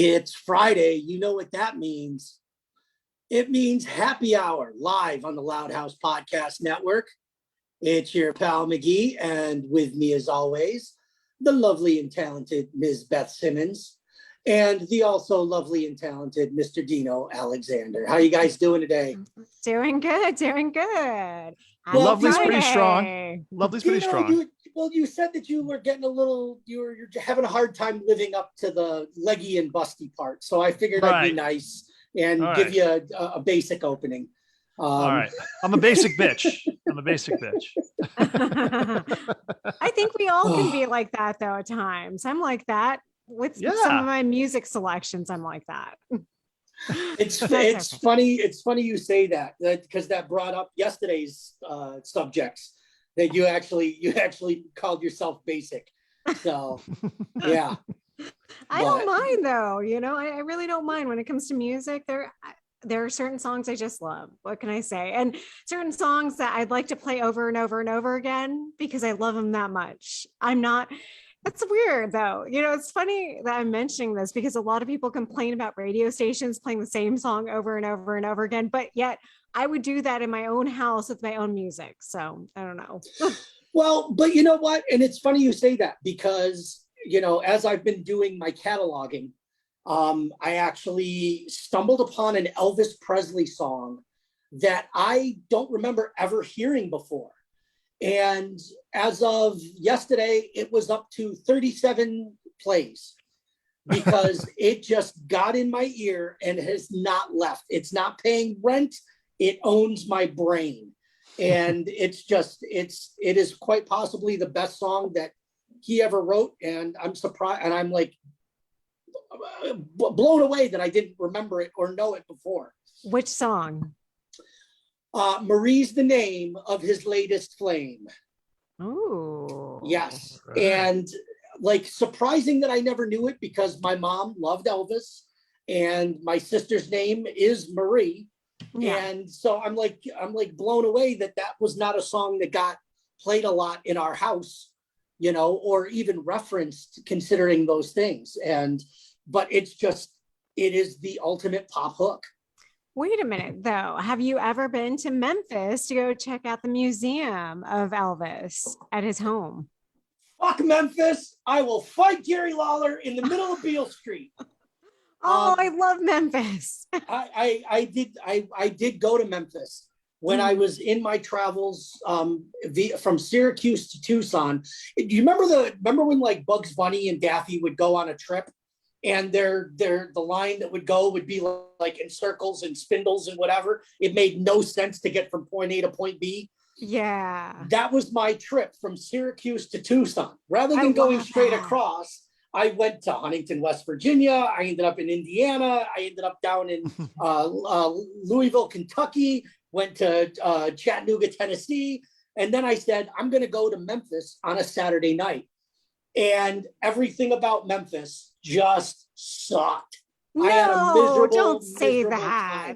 It's Friday. You know what that means. It means happy hour live on the Loudhouse Podcast Network. It's your pal McGee, and with me as always, the lovely and talented Ms. Beth Simmons, and the also lovely and talented Mr. Dino Alexander. How you guys doing today? Doing good, doing good. Well, Lovely's pretty strong. Lovely's pretty strong. You said that you were getting you're having a hard time living up to the leggy and busty part. So I figured I'd be nice and give you a basic opening. All right. I'm a basic bitch. I think we all can be like that though at times. I'm like that with some of my music selections. I'm like that. It's funny you say that because that brought up yesterday's subjects that you actually called yourself basic. So yeah. I don't mind though, I really don't mind when it comes to music. There are certain songs I just love. What can I say? And certain songs that I'd like to play over and over and over again because I love them that much. That's weird though. It's funny that I'm mentioning this because a lot of people complain about radio stations playing the same song over and over and over again, but yet I would do that in my own house with my own music. So I don't know. Well, but you know what? And it's funny you say that because, as I've been doing my cataloging, I actually stumbled upon an Elvis Presley song that I don't remember ever hearing before. And as of yesterday, it was up to 37 plays because it just got in my ear and has not left. It's not paying rent. It owns my brain. And it is quite possibly the best song that he ever wrote. And I'm surprised. And I'm like blown away that I didn't remember it or know it before. Which song? Marie's the name of his latest flame. Oh, yes. And surprising that I never knew it because my mom loved Elvis and my sister's name is Marie. Yeah. And so I'm like blown away that was not a song that got played a lot in our house, or even referenced considering those things. But it is the ultimate pop hook. Wait a minute, though. Have you ever been to Memphis to go check out the museum of Elvis at his home? Fuck Memphis. I will fight Jerry Lawler in the middle of Beale Street. I love Memphis. I did go to Memphis when I was in my travels from Syracuse to Tucson. Do you remember when Bugs Bunny and Daffy would go on a trip? And the line that would go would be in circles and spindles and whatever. It made no sense to get from point A to point B. Yeah. That was my trip from Syracuse to Tucson. Rather than going straight across, I went to Huntington, West Virginia. I ended up in Indiana. I ended up down in Louisville, Kentucky, went to Chattanooga, Tennessee. And then I said, I'm going to go to Memphis on a Saturday night. And everything about Memphis just sucked. No, I had a miserable, don't say that.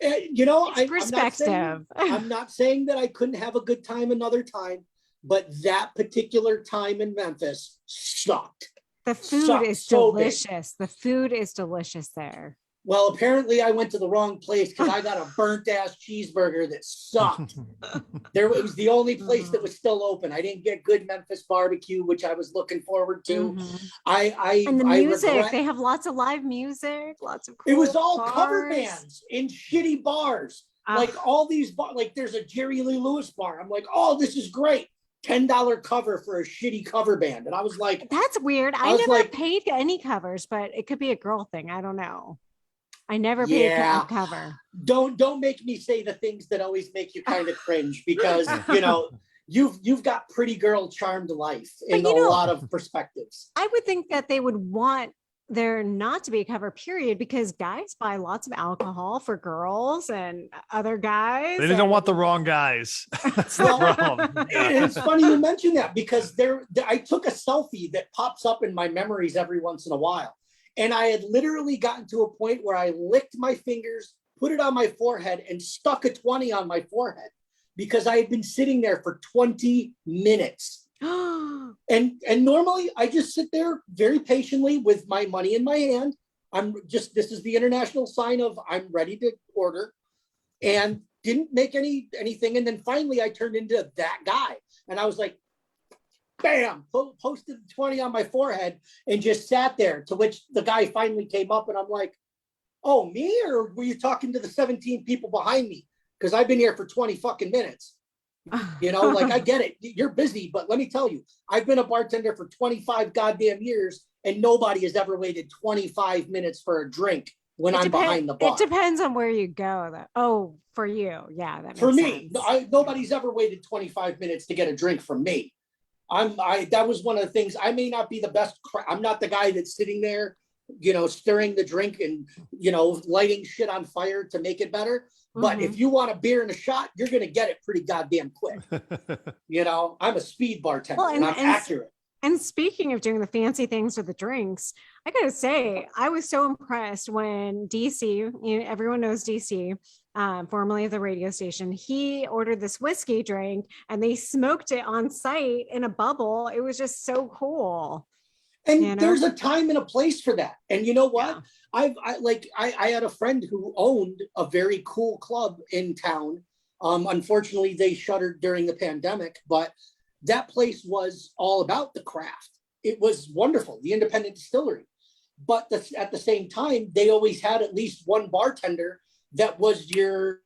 It's perspective. I'm not saying that I couldn't have a good time another time, but that particular time in Memphis sucked. The food is delicious. The food is delicious there. Well, apparently I went to the wrong place because I got a burnt ass cheeseburger that sucked. It was the only place that was still open. I didn't get good Memphis barbecue, which I was looking forward to. Mm-hmm. And the music, they have lots of live music, lots of cool It was all bars. cover bands in shitty bars. All these bars, there's a Jerry Lee Lewis bar. I'm like, oh, this is great. $10 cover for a shitty cover band. And I was like, that's weird. I never paid any covers, but it could be a girl thing. I don't know. I never paid a cover. Don't make me say the things that always make you kind of cringe because you've got pretty girl charmed life in a lot of perspectives. I would think that they would want there not to be a cover period because guys buy lots of alcohol for girls and other guys. They don't want the wrong guys. That's the problem. It's funny you mention that because I took a selfie that pops up in my memories every once in a while. And I had literally gotten to a point where I licked my fingers, put it on my forehead, and stuck a 20 on my forehead because I had been sitting there for 20 minutes. And normally I just sit there very patiently with my money in my hand, this is the international sign of I'm ready to order, and didn't make anything. And then finally I turned into that guy, and I was like, bam, posted 20 on my forehead and just sat there, to which the guy finally came up, and I'm like, oh, me? Or were you talking to the 17 people behind me? Because I've been here for 20 fucking minutes. Like, I get it. You're busy, but let me tell you, I've been a bartender for 25 goddamn years, and nobody has ever waited 25 minutes for a drink when I'm behind the bar. It depends on where you go, though. Oh, for you. Yeah, that makes for me, sense. nobody's ever waited 25 minutes to get a drink from me. That was one of the things. I may not be the best. I'm not the guy that's sitting there, stirring the drink and, lighting shit on fire to make it better. But if you want a beer and a shot, you're going to get it pretty goddamn quick. I'm a speed bartender, and I'm accurate. And speaking of doing the fancy things with the drinks, I got to say, I was so impressed when DC, everyone knows DC, formerly of the radio station, he ordered this whiskey drink and they smoked it on site in a bubble. It was just so cool. And there's a time and a place for that. And you know what? Yeah. I had a friend who owned a very cool club in town. Unfortunately, they shuttered during the pandemic, but that place was all about the craft. It was wonderful, the independent distillery. But at the same time, they always had at least one bartender that was your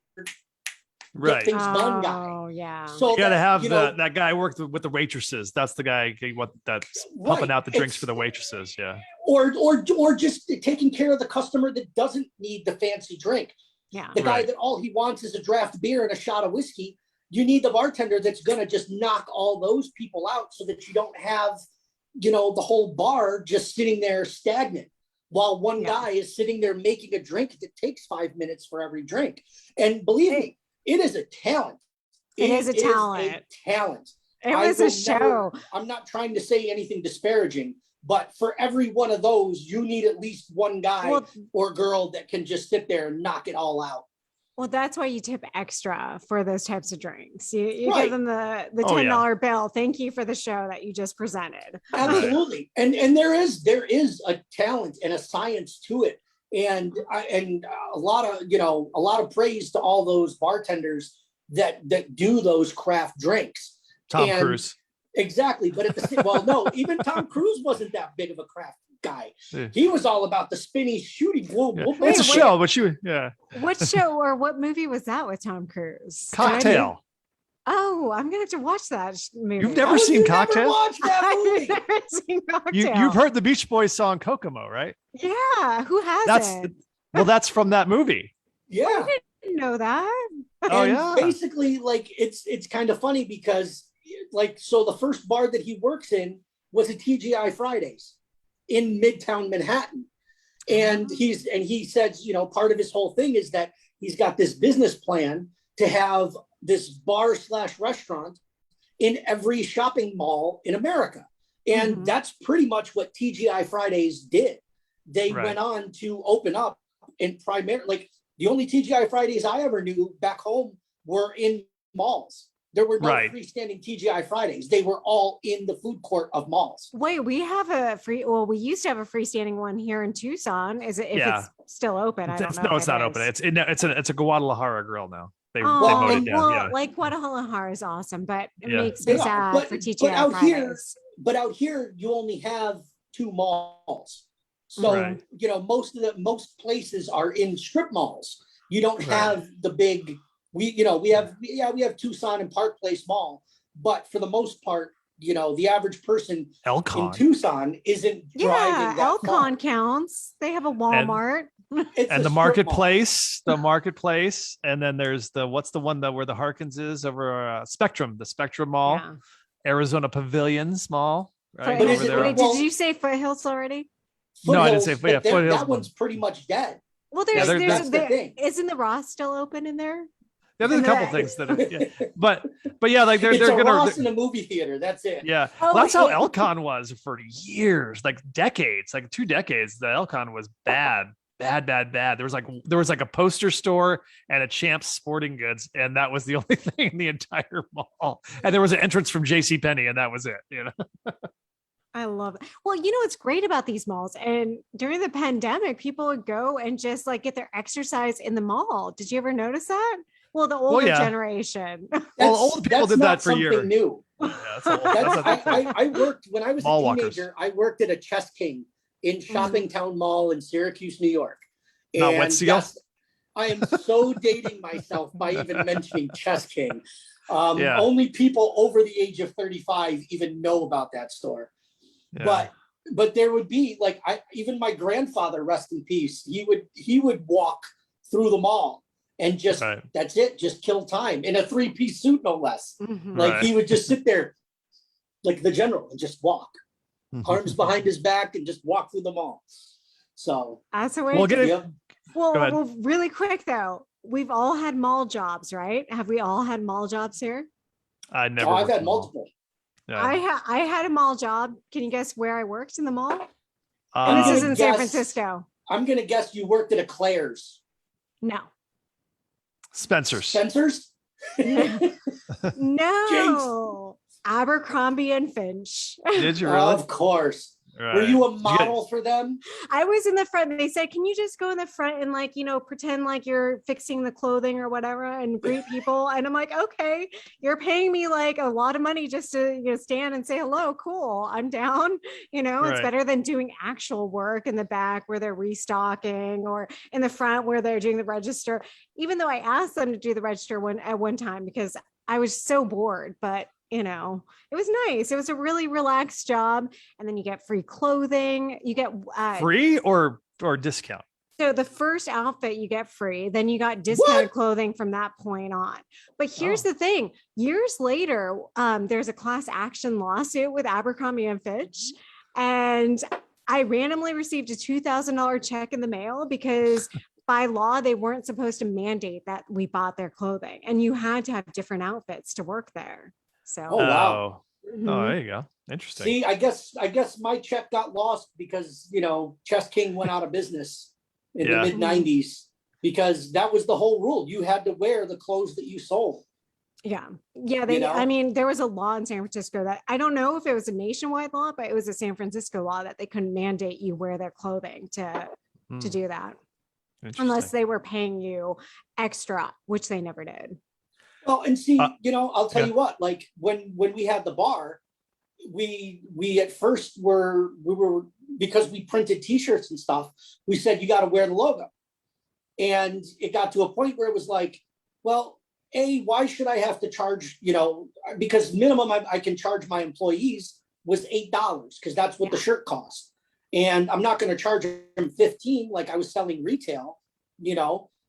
right things done guy. Oh yeah. So you got to have that guy worked with the waitresses. That's the guy that's pumping out the drinks for the waitresses. Yeah. Or just taking care of the customer that doesn't need the fancy drink. Yeah. The guy that all he wants is a draft beer and a shot of whiskey. You need the bartender that's going to just knock all those people out, so that you don't have, the whole bar just sitting there stagnant while one guy is sitting there making a drink that takes 5 minutes for every drink. And believe me, it is a talent. It is a talent. It was a show. I'm not trying to say anything disparaging, but for every one of those, you need at least one guy or girl that can just sit there and knock it all out. Well, that's why you tip extra for those types of drinks. You give them the $10 bill. Thank you for the show that you just presented. Absolutely. And there is a talent and a science to it. And a lot of praise to all those bartenders that do those craft drinks. Tom Cruise. Exactly. But even Tom Cruise wasn't that big of a craft guy. Yeah. He was all about the spinny shooting. It's a show, but What show or what movie was that with Tom Cruise? Cocktail. Oh, I'm gonna have to watch that movie. You've never seen Cocktail? Watched that movie? I've never seen Cocktail. You've heard the Beach Boys song Kokomo, right? Yeah, who hasn't? That's from that movie. Yeah, I didn't know that. Basically, it's kind of funny because so the first bar that he works in was a TGI Fridays in Midtown Manhattan. And he says, part of his whole thing is that he's got this business plan to have this bar/restaurant in every shopping mall in America. And that's pretty much what TGI Fridays did. They went on to open up in primarily, the only TGI Fridays I ever knew back home were in malls. There were no freestanding TGI Fridays. They were all in the food court of malls. Wait, we have we used to have a freestanding one here in Tucson. Is it, if it's still open? I don't know. No, it's not open. It's a Guadalajara grill now. They voted down. Well, Guadalajara is awesome, but it makes me sad for TGI Fridays. But out here, you only have 2 malls. So, most places are in strip malls. You don't have the big... We have Tucson and Park Place Mall, but for the most part, the average person in Tucson isn't driving that Elcon far. Counts. They have a Walmart. And the marketplace, and then there's what's the one where the Harkins is over Spectrum, the Spectrum Mall, Arizona Pavilions Mall, right? Did you say Foothills already? No, I didn't say Foothills. That one's pretty much dead. Well, isn't the Ross still open in there? Yeah, there's a couple things that are, but they're gonna Ross in a movie theater. That's it. Yeah, that's how Elcon was for years, decades, 2 decades. The Elcon was bad. There was a poster store and a Champs Sporting Goods, and that was the only thing in the entire mall. And there was an entrance from JCPenney, and that was it. I love it. Well, you know what's great about these malls? And during the pandemic, people would go and just like get their exercise in the mall. Did you ever notice that? Well, the older generation. Well, old people did that for something years. New. Yeah, I worked when I was Mall a teenager. walkers. I worked at a Chess King in Shopping Town Mall in Syracuse, New York. Not And Wet Seal? yes, I am so dating myself by even mentioning Chess King. Only people over the age of 35 even know about that store. Yeah. But there would be like even my grandfather, rest in peace, he would walk through the mall and just that's it, just kill time in a 3-piece suit, no less. Like he would just sit there like the general and just walk, arms behind his back, and just walk through the mall. So that's a way. Well, really quick though, we've all had mall jobs, right? Have we all had mall jobs here? I never. I've had multiple. Yeah. I had a mall job. Can you guess where I worked in the mall? And this is in San Francisco. I'm gonna guess you worked at a Claire's. No. Spencer's? No. Abercrombie and Finch. Did you really? Of course. Were you a model for them? I was in the front. They said, can you just go in the front and like, pretend like you're fixing the clothing or whatever and greet people? And I'm like, okay, you're paying me like a lot of money just to stand and say hello. Cool. I'm down. It's better than doing actual work in the back where they're restocking, or in the front where they're doing the register. Even though I asked them to do the register at one time because I was so bored, but it was nice. It was a really relaxed job. And then you get free clothing. You get free or discount. So the first outfit you get free, then you got discounted clothing from that point on. But here's the thing. Years later, there's a class action lawsuit with Abercrombie and Fitch. And I randomly received a $2,000 check in the mail because by law, they weren't supposed to mandate that we bought their clothing. And you had to have different outfits to work there. So wow. There you go. Interesting. See, I guess my check got lost because Chess King went out of business in the mid 90s because that was the whole rule. You had to wear the clothes that you sold. Yeah. I mean, there was a law in San Francisco that I don't know if it was a nationwide law, but it was a San Francisco law that they couldn't mandate you wear their clothing to do that unless they were paying you extra, which they never did. Well, and see, I'll tell you what, like when we had the bar, we at first we were because we printed t-shirts and stuff, we said, you got to wear the logo. And it got to a point where it was like, well, why should I have to charge, because minimum I can charge my employees was $8 because that's what the shirt cost. And I'm not going to charge them 15 like I was selling retail,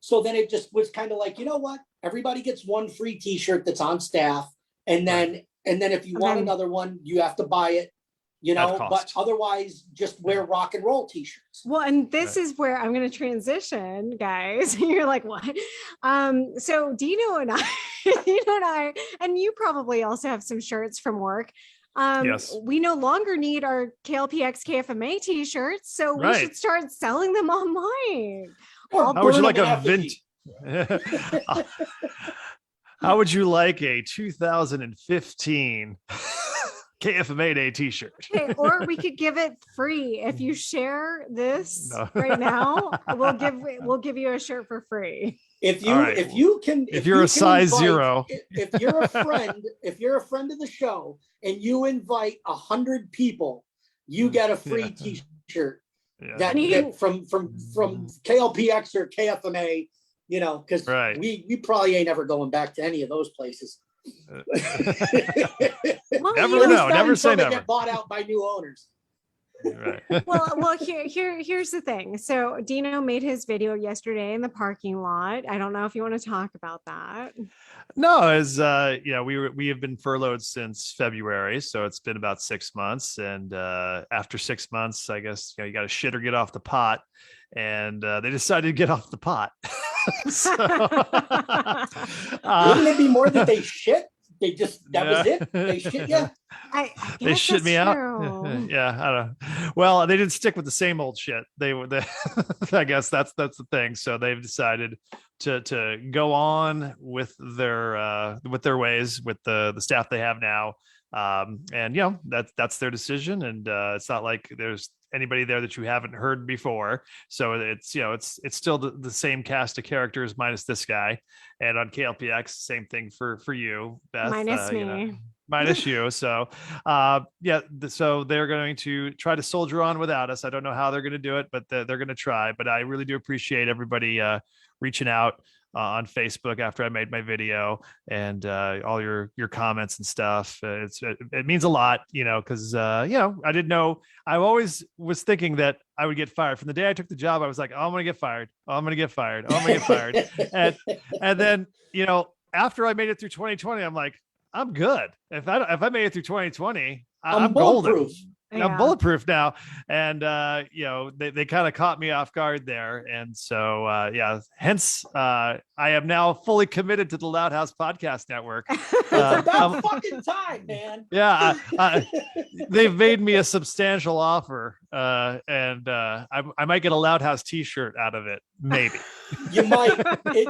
So then it just was kind of like, you know what? Everybody gets one free t-shirt that's on staff. And then if you want another one, you have to buy it, but otherwise just wear rock and roll t-shirts. Well, and this is where I'm going to transition, guys. You're like, what? So Dino and I, and you probably also have some shirts from work. Yes. We no longer need our KLPX KFMA t-shirts, so we should start selling them online. How would you like a How would you like a 2015 KFMA Day t-shirt? Okay, or we could give it free. If you share this right now, we'll give you a shirt for free. If you're a size 0, if you're a friend of the show and you invite 100 people, you get a free t-shirt. That from KLPX or KFMA, because we probably ain't ever going back to any of those places. Never know. Never say never. Get bought out by new owners. Right. Well, here's the thing. So Dino made his video yesterday in the parking lot. I don't know if you want to talk about that. No, as we have been furloughed since February, so it's been about 6 months. And after 6 months, I guess you got to shit or get off the pot, and they decided to get off the pot. Wouldn't it be more that they shit? Was it? They shit, yeah. I They guess shit that's me out. true. Yeah, I don't know. Well, they didn't stick with the same old shit. They were the I guess that's the thing. So they've decided to go on with their ways with the staff they have now. And that's their decision. And it's not like there's anybody there that you haven't heard before. So it's still the same cast of characters minus this guy. And on KLPX, same thing for you, Beth. Minus me. Minus you. So so they're going to try to soldier on without us. I don't know how they're going to do it, but they're going to try. But I really do appreciate everybody reaching out on Facebook after I made my video, and all your comments and stuff. It means a lot, because I didn't know. I always was thinking that I would get fired. From the day I took the job, I was like, oh, I'm going to get fired. Oh, I'm going to get fired. Oh, I'm going to get fired. and then, after I made it through 2020, I'm like, I'm good. If I made it through 2020, I'm golden. Yeah. I'm bulletproof now. And they kind of caught me off guard there. And so hence I am now fully committed to the Loudhouse Podcast Network. It's about fucking time, man. Yeah, they've made me a substantial offer, and I might get a Loudhouse t-shirt out of it, maybe. You might.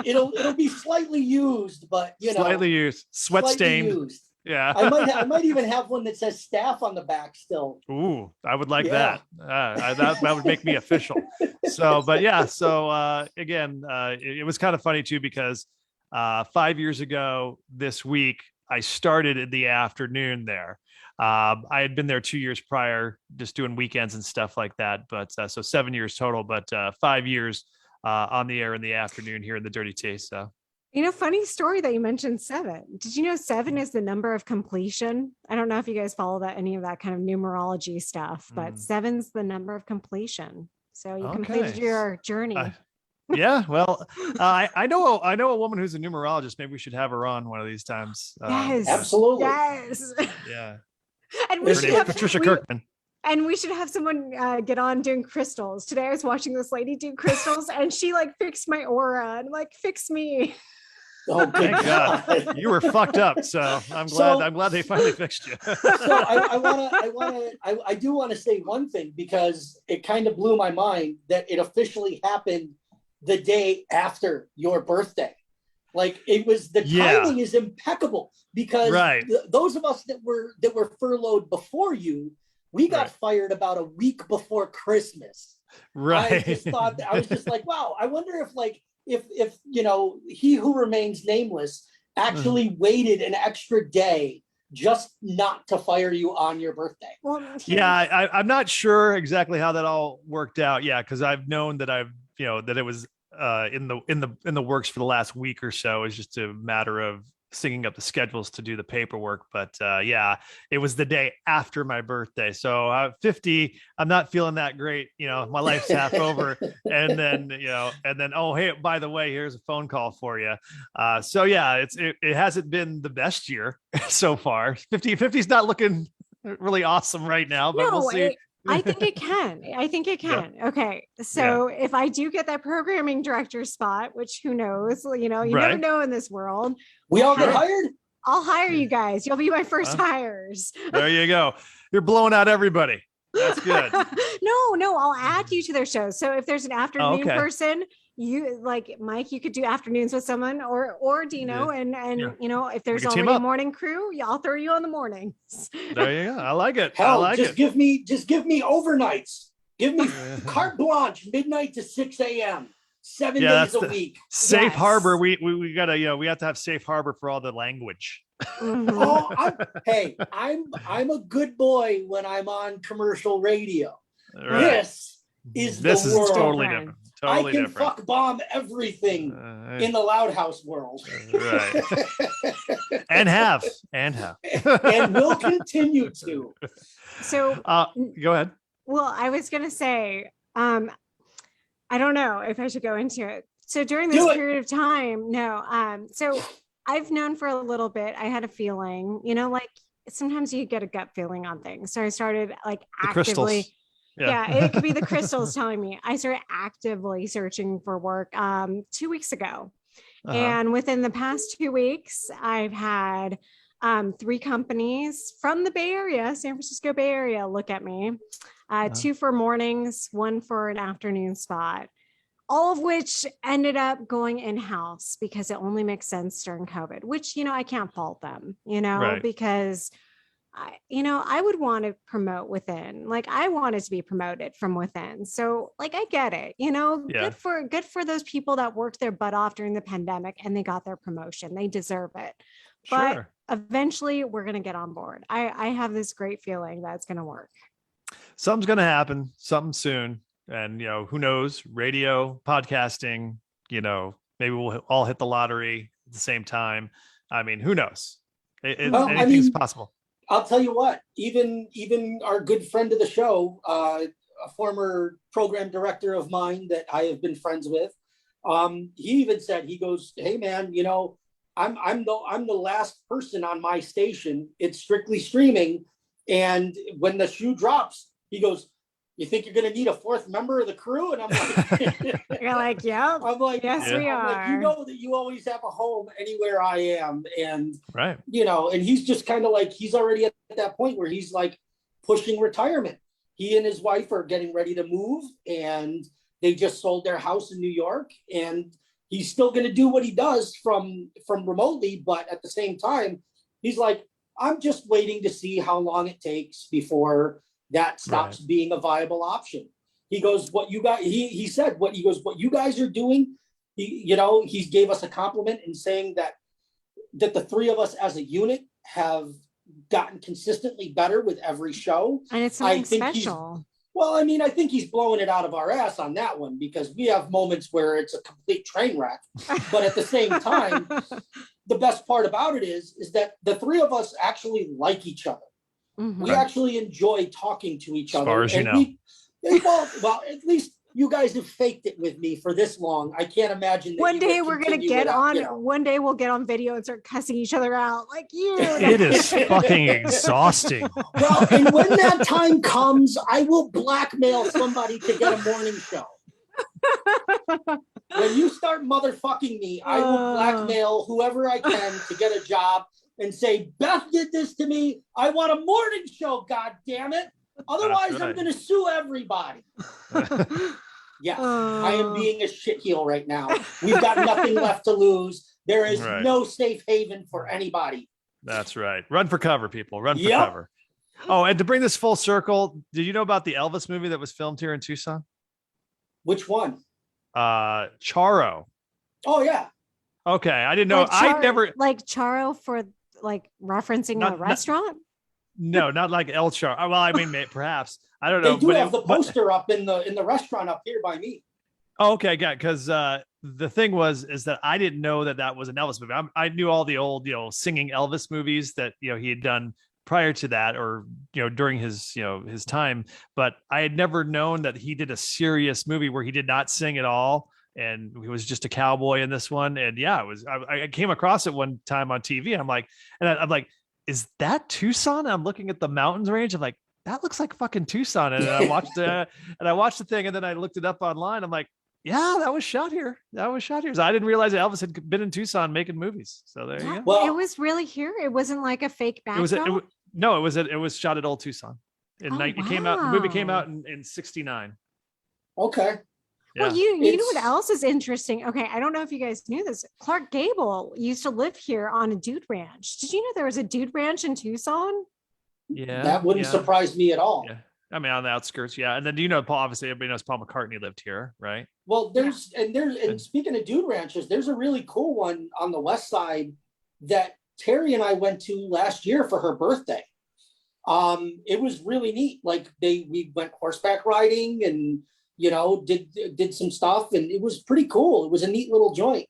It'll be slightly used, but slightly used, sweat stained. Used. Yeah, I might even have one that says staff on the back still. Ooh, I would like that. That would make me official. So, but yeah, so again, it was kind of funny too, because 5 years ago this week, I started in the afternoon there. I had been there 2 years prior, just doing weekends and stuff like that. But so 7 years total, but 5 years on the air in the afternoon here in the Dirty Tea. So. Funny story that you mentioned 7. Did you know 7 is the number of completion? I don't know if you guys follow any of that kind of numerology stuff, but 7's the number of completion. So you completed your journey. Yeah, well, I know a woman who's a numerologist. Maybe we should have her on one of these times. Yes, absolutely. Yes. Yeah. And we should have Patricia Kirkman. And we should have someone get on doing crystals. Today I was watching this lady do crystals, and she fixed my aura and fix me. Oh, thank God. You were fucked up. So I'm glad they finally fixed you. So I do want to say one thing, because it kind of blew my mind that it officially happened the day after your birthday. It was, the timing is impeccable, because those of us that were furloughed before you, we got fired about a week before Christmas. Right. I was just like, wow, I wonder if he who remains nameless actually waited an extra day just not to fire you on your birthday. Well, I'm not sure exactly how that all worked out. Yeah, because I've known that that it was in the works for the last week or so. It's just a matter of singing up the schedules to do the paperwork. But it was the day after my birthday. So 50, I'm not feeling that great. My life's half over. And then, oh, hey, by the way, here's a phone call for you. It hasn't been the best year so far. 50's not looking really awesome right now, but we'll see. I think it can. Yeah. Okay. So if I do get that programming director spot, which who knows, you never know in this world. We all get hired? I'll hire you guys. You'll be my first hires. There you go. You're blowing out everybody. That's good. No, I'll add you to their show. So if there's an afternoon person, you Mike, you could do afternoons with someone, or Dino, and if there's already a morning crew, I'll throw you on the mornings. There you go. I like it. Hell, give me overnights. Give me carte blanche, midnight to 6 a.m. 7 days a week. Safe harbor. We gotta, we have to have safe harbor for all the language. Mm-hmm. I'm a good boy when I'm on commercial radio. Right. This is world. Totally different. I can fuck bomb everything in the Loudhouse world. Right. and have. And will continue to. So go ahead. Well, I was going to say, I don't know if I should go into it. So during this period of time, so I've known for a little bit, I had a feeling, sometimes you get a gut feeling on things. So I started actively. Yeah, it could be the crystals telling me. I started actively searching for work 2 weeks ago. And within the past 2 weeks, I've had 3 companies from the Bay Area, San Francisco Bay Area, look at me. 2 for mornings, 1 for an afternoon spot, all of which ended up going in-house because it only makes sense during COVID, which, I can't fault them, Right. because I would want to promote within, like I wanted to be promoted from within. So like, I get it, Yeah. good for those people that worked their butt off during the pandemic and they got their promotion. They deserve it. But Sure. eventually we're going to get on board. I have this great feeling that it's going to work. Something's going to happen, something soon. And, who knows? Radio, podcasting, maybe we'll all hit the lottery at the same time. I mean, who knows? Anything's possible. I'll tell you what, even our good friend of the show, a former program director of mine that I have been friends with, he even said, he goes, "Hey man, I'm the last person on my station. It's strictly streaming. And when the shoe drops," he goes, "You think you're going to need a 4th member of the crew?" And I'm like, you're like, yeah, I'm like, yes, yeah. we I'm are. like, that you always have a home anywhere I am. And, right. And he's just kind of like, he's already at that point where he's like pushing retirement. He and his wife are getting ready to move, and they just sold their house in New York, and he's still going to do what he does from remotely. But at the same time, he's like, I'm just waiting to see how long it takes before that stops being a viable option. He goes, what you guys, he said, what you guys are doing, he gave us a compliment in saying that the 3 of us as a unit have gotten consistently better with every show. And it's something special. Well, I mean, I think he's blowing it out of our ass on that one, because we have moments where it's a complete train wreck. But at the same time, the best part about it is that the 3 of us actually like each other. Mm-hmm. We actually enjoy talking to each other. As far as well, at least you guys have faked it with me for this long. I can't imagine that one day we're going to get on, one day we'll get on video and start cussing each other out like you. It is fucking exhausting. Well, and when that time comes, I will blackmail somebody to get a morning show. When you start motherfucking me, I will blackmail whoever I can to get a job and say, Beth did this to me. I want a morning show, God damn it. Otherwise, I'm going to sue everybody. Yes, I am being a shitheel right now. We've got nothing left to lose. There is no safe haven for anybody. That's right. Run for cover, people. Run for cover. Oh, and to bring this full circle, did you know about the Elvis movie that was filmed here in Tucson? Which one? Charo. Oh, yeah. Okay, I didn't know. I never like Charo for like referencing a restaurant. No, not like El Charo. Well, I mean, perhaps. I don't know. They do have the poster up in the restaurant up here by me. Oh, okay, got it. Because the thing is that I didn't know that was an Elvis movie. I knew all the old, singing Elvis movies that he had done prior to that, or during his his time. But I had never known that he did a serious movie where he did not sing at all, and he was just a cowboy in this one. And yeah, it was. I came across it one time on TV, and I'm like, is that Tucson? And I'm looking at the mountains range. I'm like, that looks like fucking Tucson. And I watched the thing, and then I looked it up online. I'm like, yeah, that was shot here. So I didn't realize that Elvis had been in Tucson making movies. So there you go. Well, it was really here. It wasn't like a fake backdrop. It was shot at Old Tucson. The movie came out in 69. Okay. Yeah. Well, you know what else is interesting? Okay, I don't know if you guys knew this. Clark Gable used to live here on a dude ranch. Did you know there was a dude ranch in Tucson? Yeah, that wouldn't surprise me at all. Yeah. I mean, on the outskirts, yeah. And then Paul, obviously everybody knows Paul McCartney lived here, right? Well, and speaking of dude ranches, there's a really cool one on the west side that Terry and I went to last year for her birthday. It was really neat. Like we went horseback riding and did some stuff, and it was pretty cool. It was a neat little joint.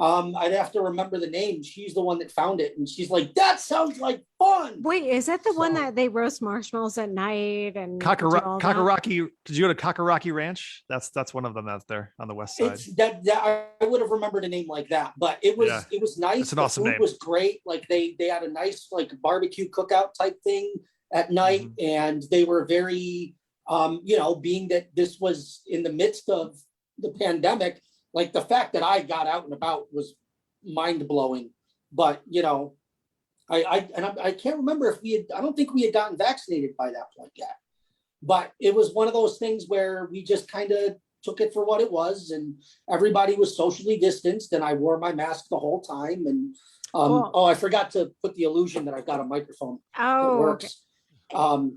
I'd have to remember the name. She's the one that found it, and she's like, "That sounds like fun." Wait, is that the one that they roast marshmallows at night and Kakaraki? Did you go to Kakaraki Ranch? That's one of them out there on the west side. It's that I would have remembered a name like that, but it was nice. It's an awesome name. It was great. Like they had a nice like barbecue cookout type thing at night, and they were very being that this was in the midst of the pandemic, like the fact that I got out and about was mind blowing. But I can't remember if I don't think we had gotten vaccinated by that point yet. But it was one of those things where we just kind of took it for what it was, and everybody was socially distanced, and I wore my mask the whole time. And I forgot to put the illusion that I've got a microphone that works. Okay.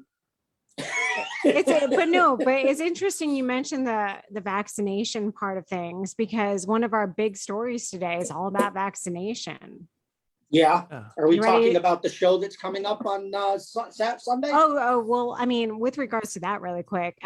But it's interesting you mentioned the vaccination part of things, because one of our big stories today is all about vaccination. Yeah. Are we talking about the show that's coming up on Sunday? Well, I mean, with regards to that really quick,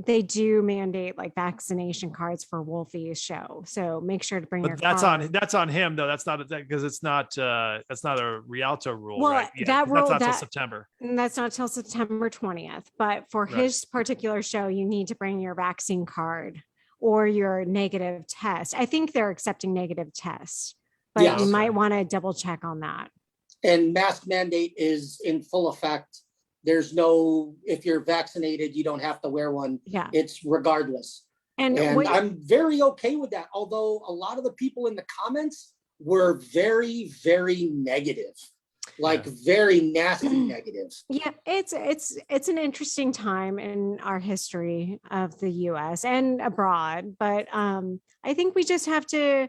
they do mandate like vaccination cards for Wolfie's show. So make sure to bring your card. That's on him though. That's not because that's not a Rialto rule, well, right? Yeah, that rule, that's not till September. That's not till September 20th. But for his particular show, you need to bring your vaccine card or your negative test. I think they're accepting negative tests, but you might want to double check on that. And mask mandate is in full effect. There's no, if you're vaccinated, you don't have to wear one. Yeah. It's regardless. And I'm very okay with that. Although a lot of the people in the comments were very, very negative, like very nasty negative. Yeah, it's an interesting time in our history of the US and abroad. But I think we just have to,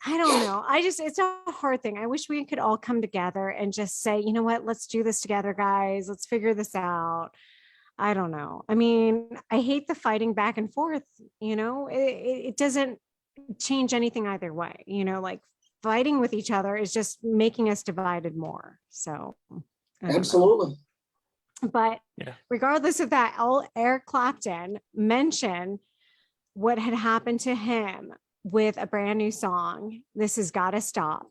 I don't know. It's a hard thing. I wish we could all come together and just say, you know what, let's do this together, guys. Let's figure this out. I don't know. I mean, I hate the fighting back and forth, it doesn't change anything either way, like fighting with each other is just making us divided more. So absolutely. But regardless of that, Eric Clapton mentioned what had happened to him with a brand new song. This has got to stop.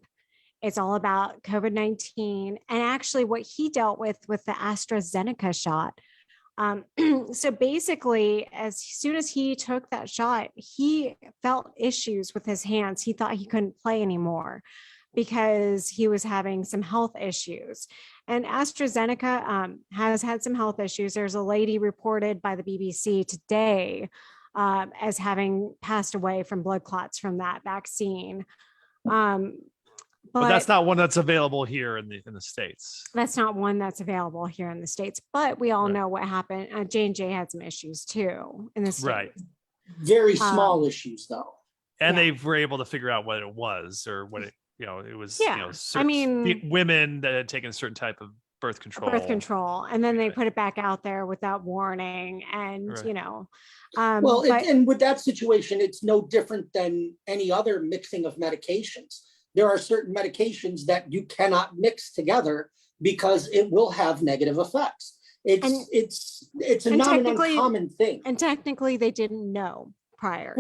It's all about COVID-19 and actually what he dealt with the AstraZeneca shot. So basically, as soon as he took that shot, he felt issues with his hands. He thought he couldn't play anymore because he was having some health issues. And AstraZeneca has had some health issues. There's a lady reported by the BBC today as having passed away from blood clots from that vaccine. But that's not one that's available here in the States. That's not one that's available here in the States. But we all know what happened. J&J had some issues too in the States. Right. Very small issues though. And they were able to figure out what it was or what it, it was, women that had taken a certain type of birth control. And then they put it back out there without warning. And, and with that situation, it's no different than any other mixing of medications. There are certain medications that you cannot mix together because it will have negative effects. It's a not an uncommon thing. And technically they didn't know prior,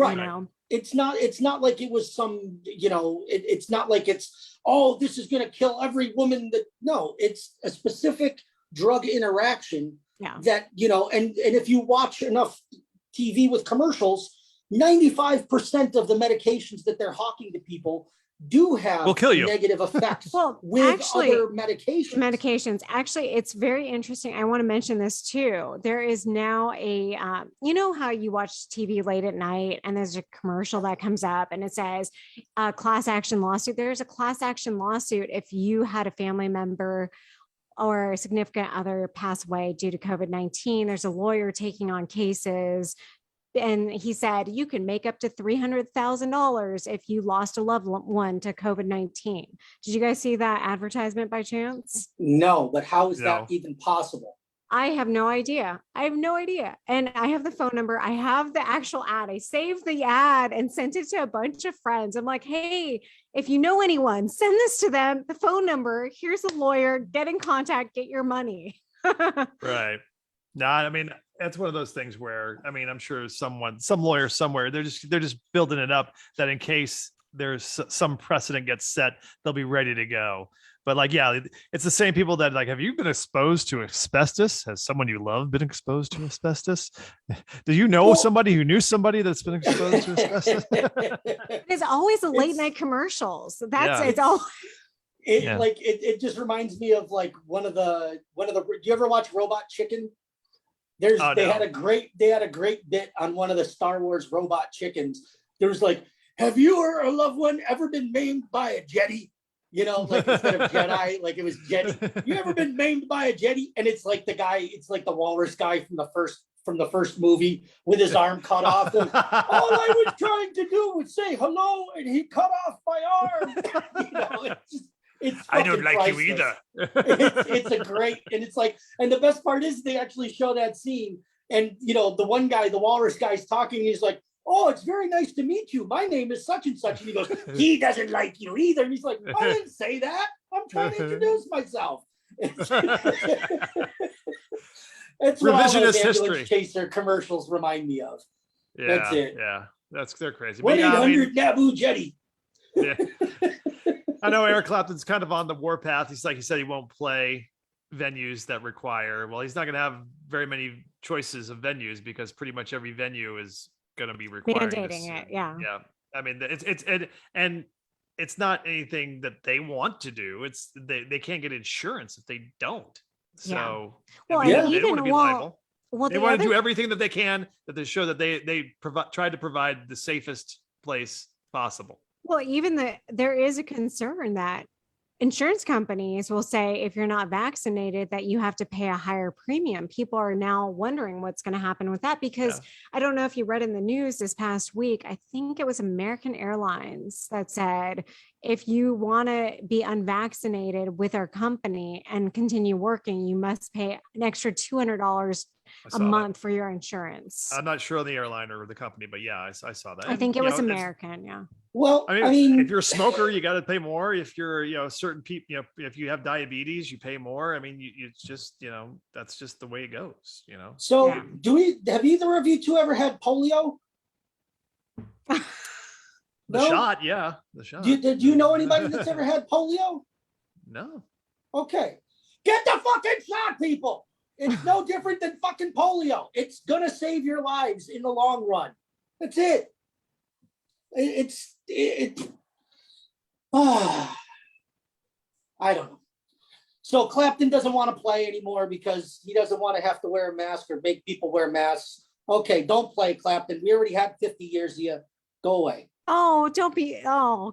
It's not like it was some, it's not like it's, this is going to kill every woman it's a specific drug interaction that, and if you watch enough TV with commercials, 95% of the medications that they're hawking to people do have negative effects with other medications. Actually, it's very interesting. I want to mention this too. There is now a, how you watch TV late at night and there's a commercial that comes up and it says class action lawsuit. There's a class action lawsuit if you had a family member or a significant other pass away due to COVID-19. There's a lawyer taking on cases. And he said, you can make up to $300,000 if you lost a loved one to COVID-19. Did you guys see that advertisement by chance? No, but how is that even possible? I have no idea. And I have the phone number. I have the actual ad. I saved the ad and sent it to a bunch of friends. I'm like, hey, if you know anyone, send this to them. The phone number, here's a lawyer, get in contact, get your money. Right. No, I mean, that's one of those things where, I mean, I'm sure some lawyer somewhere, they're just building it up that in case there's some precedent gets set, they'll be ready to go. But it's the same people that have you been exposed to asbestos? Has someone you love been exposed to asbestos? Do you know somebody who knew somebody that's been exposed to asbestos? There's always the late night commercials. It's all. It just reminds me of one of the. Do you ever watch Robot Chicken? They had a great bit on one of the Star Wars robot chickens. There was have you or a loved one ever been maimed by a jetty? You know, like instead of Jedi, like it was Jetty. You ever been maimed by a Jetty? And it's like the guy, it's like the walrus guy from the first movie with his arm cut off. Like, all I was trying to do was say hello, and he cut off my arm. You know, it's I don't like priceless. you either. It's a great, and it's like, and the best part is they actually show that scene, and you know, the one guy, the walrus guy's talking, he's like, oh, it's very nice to meet you. My name is such and such. And he goes, he doesn't like you either. And he's like, I didn't say that. I'm trying to introduce myself. It's what all those Revisionist ambulance history. chaser commercials remind me of. Yeah, That's it. Yeah, they're crazy. 1-800 Naboo Jetty. Yeah. I know Eric Clapton's kind of on the warpath. He's like, he said he won't play venues that require, well, he's not going to have very many choices of venues because pretty much every venue is going to be requiring mandating it. Yeah. I mean, and it's not anything that they want to do. It's they can't get insurance if they don't. So Well, they and don't want to be liable. Well, They want to do everything that they can that show that they try to provide the safest place possible. Well, even there is a concern that insurance companies will say if you're not vaccinated that you have to pay a higher premium. People are now wondering what's going to happen with that because I don't know if you read in the news this past week, I think it was American Airlines that said, if you want to be unvaccinated with our company and continue working, you must pay an extra $200 a month for your insurance. I'm not sure on the airline or the company, but yeah, I saw that. I think it was American. Yeah. Well, I mean, if you're a smoker, you got to pay more. If you're, certain people, if you have diabetes, you pay more. I mean, it's just, that's just the way it goes, So have either of you two ever had polio? The shot, yeah. The shot. Do you know anybody that's ever had polio? No. Okay. Get the fucking shot, people. It's no different than fucking polio. It's gonna save your lives in the long run. That's it. I don't know. So Clapton doesn't want to play anymore because he doesn't want to have to wear a mask or make people wear masks. Okay, don't play, Clapton. We already had 50 years of you. Go away. Oh,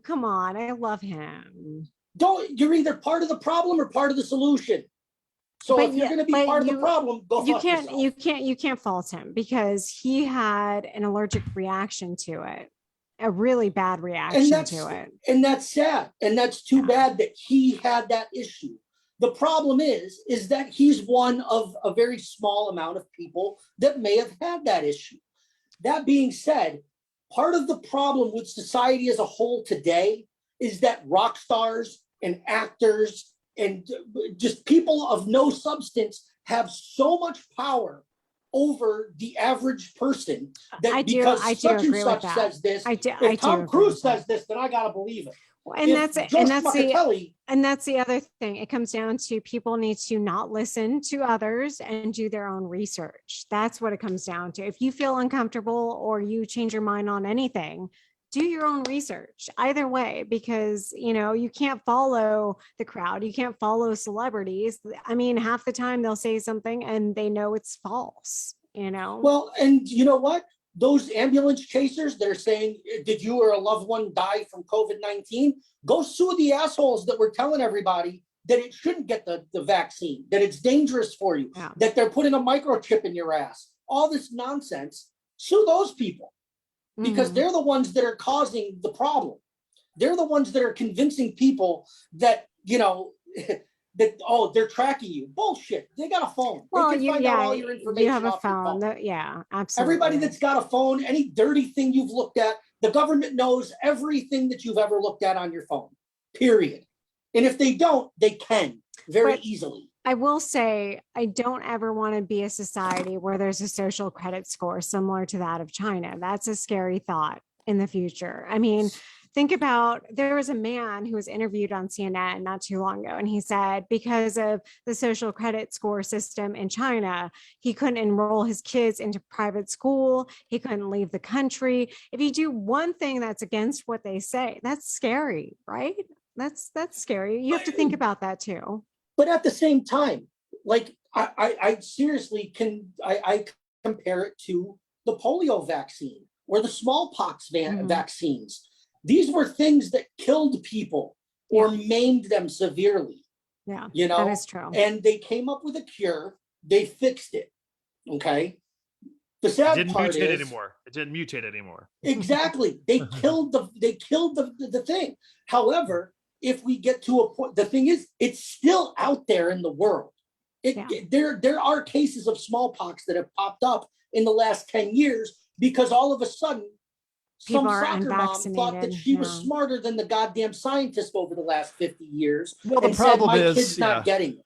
come on. I love him. You're either part of the problem or part of the solution. So if you're going to be part of the problem, you can't fault him because he had an allergic reaction to it, a really bad reaction to it. And that's sad. And that's too bad that he had that issue. The problem is that he's one of a very small amount of people that may have had that issue. That being said, part of the problem with society as a whole today is that rock stars and actors and just people of no substance have so much power over the average person that because such and such says this, if Tom Cruise says this, then I gotta believe it. And that's the other thing. It comes down to people need to not listen to others and do their own research. That's what it comes down to. If you feel uncomfortable or you change your mind on anything, do your own research either way, because you can't follow the crowd. You can't follow celebrities. I mean, half the time they'll say something and they know it's false, Well, and you know what? Those ambulance chasers, they're saying, did you or a loved one die from COVID-19? Go sue the assholes that were telling everybody that it shouldn't get the vaccine, that it's dangerous for you, that they're putting a microchip in your ass. All this nonsense. Sue those people because they're the ones that are causing the problem. They're the ones that are convincing people that, that they're tracking you. Bullshit. They got a phone. Well, they can find out all your information. You have a phone. Absolutely. Everybody that's got a phone, any dirty thing you've looked at, the government knows everything that you've ever looked at on your phone. Period. And if they don't, they can very easily. I will say, I don't ever want to be a society where there's a social credit score similar to that of China. That's a scary thought in the future. I mean, think about, there was a man who was interviewed on CNN not too long ago, and he said because of the social credit score system in China, he couldn't enroll his kids into private school. He couldn't leave the country. If you do one thing that's against what they say, that's scary, right? That's scary. You have to think about that too. But at the same time, like I seriously I compare it to the polio vaccine or the smallpox vaccines. These were things that killed people or maimed them severely. Yeah, you know, that is true. and they came up with a cure. They fixed it. Okay. The sad part is it didn't mutate anymore. Exactly. They killed the thing. However, if we get to a point, the thing is, it's still out there in the world. There are cases of smallpox that have popped up in the last 10 years because all of a sudden some soccer mom thought that she was smarter than the goddamn scientist over the last 50 years. Well, the problem is, kid's not getting it.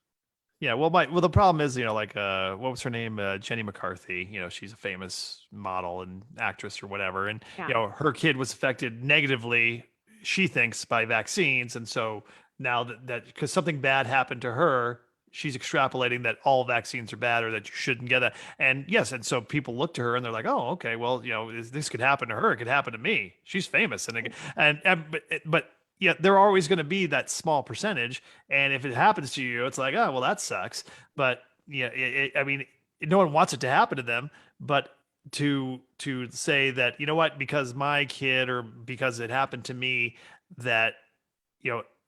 Yeah, well, the problem is, like, what was her name? Jenny McCarthy. She's a famous model and actress or whatever, and her kid was affected negatively, she thinks, by vaccines, and so now that because something bad happened to her, she's extrapolating that all vaccines are bad or that you shouldn't get that. And yes, and so people look to her and they're like, oh, okay, well, this could happen to her. It could happen to me. She's famous, but yeah, there are always going to be that small percentage. And if it happens to you, it's like, oh, well, that sucks. But yeah, I mean, no one wants it to happen to them. But to say that, you know what, because my kid or because it happened to me, that,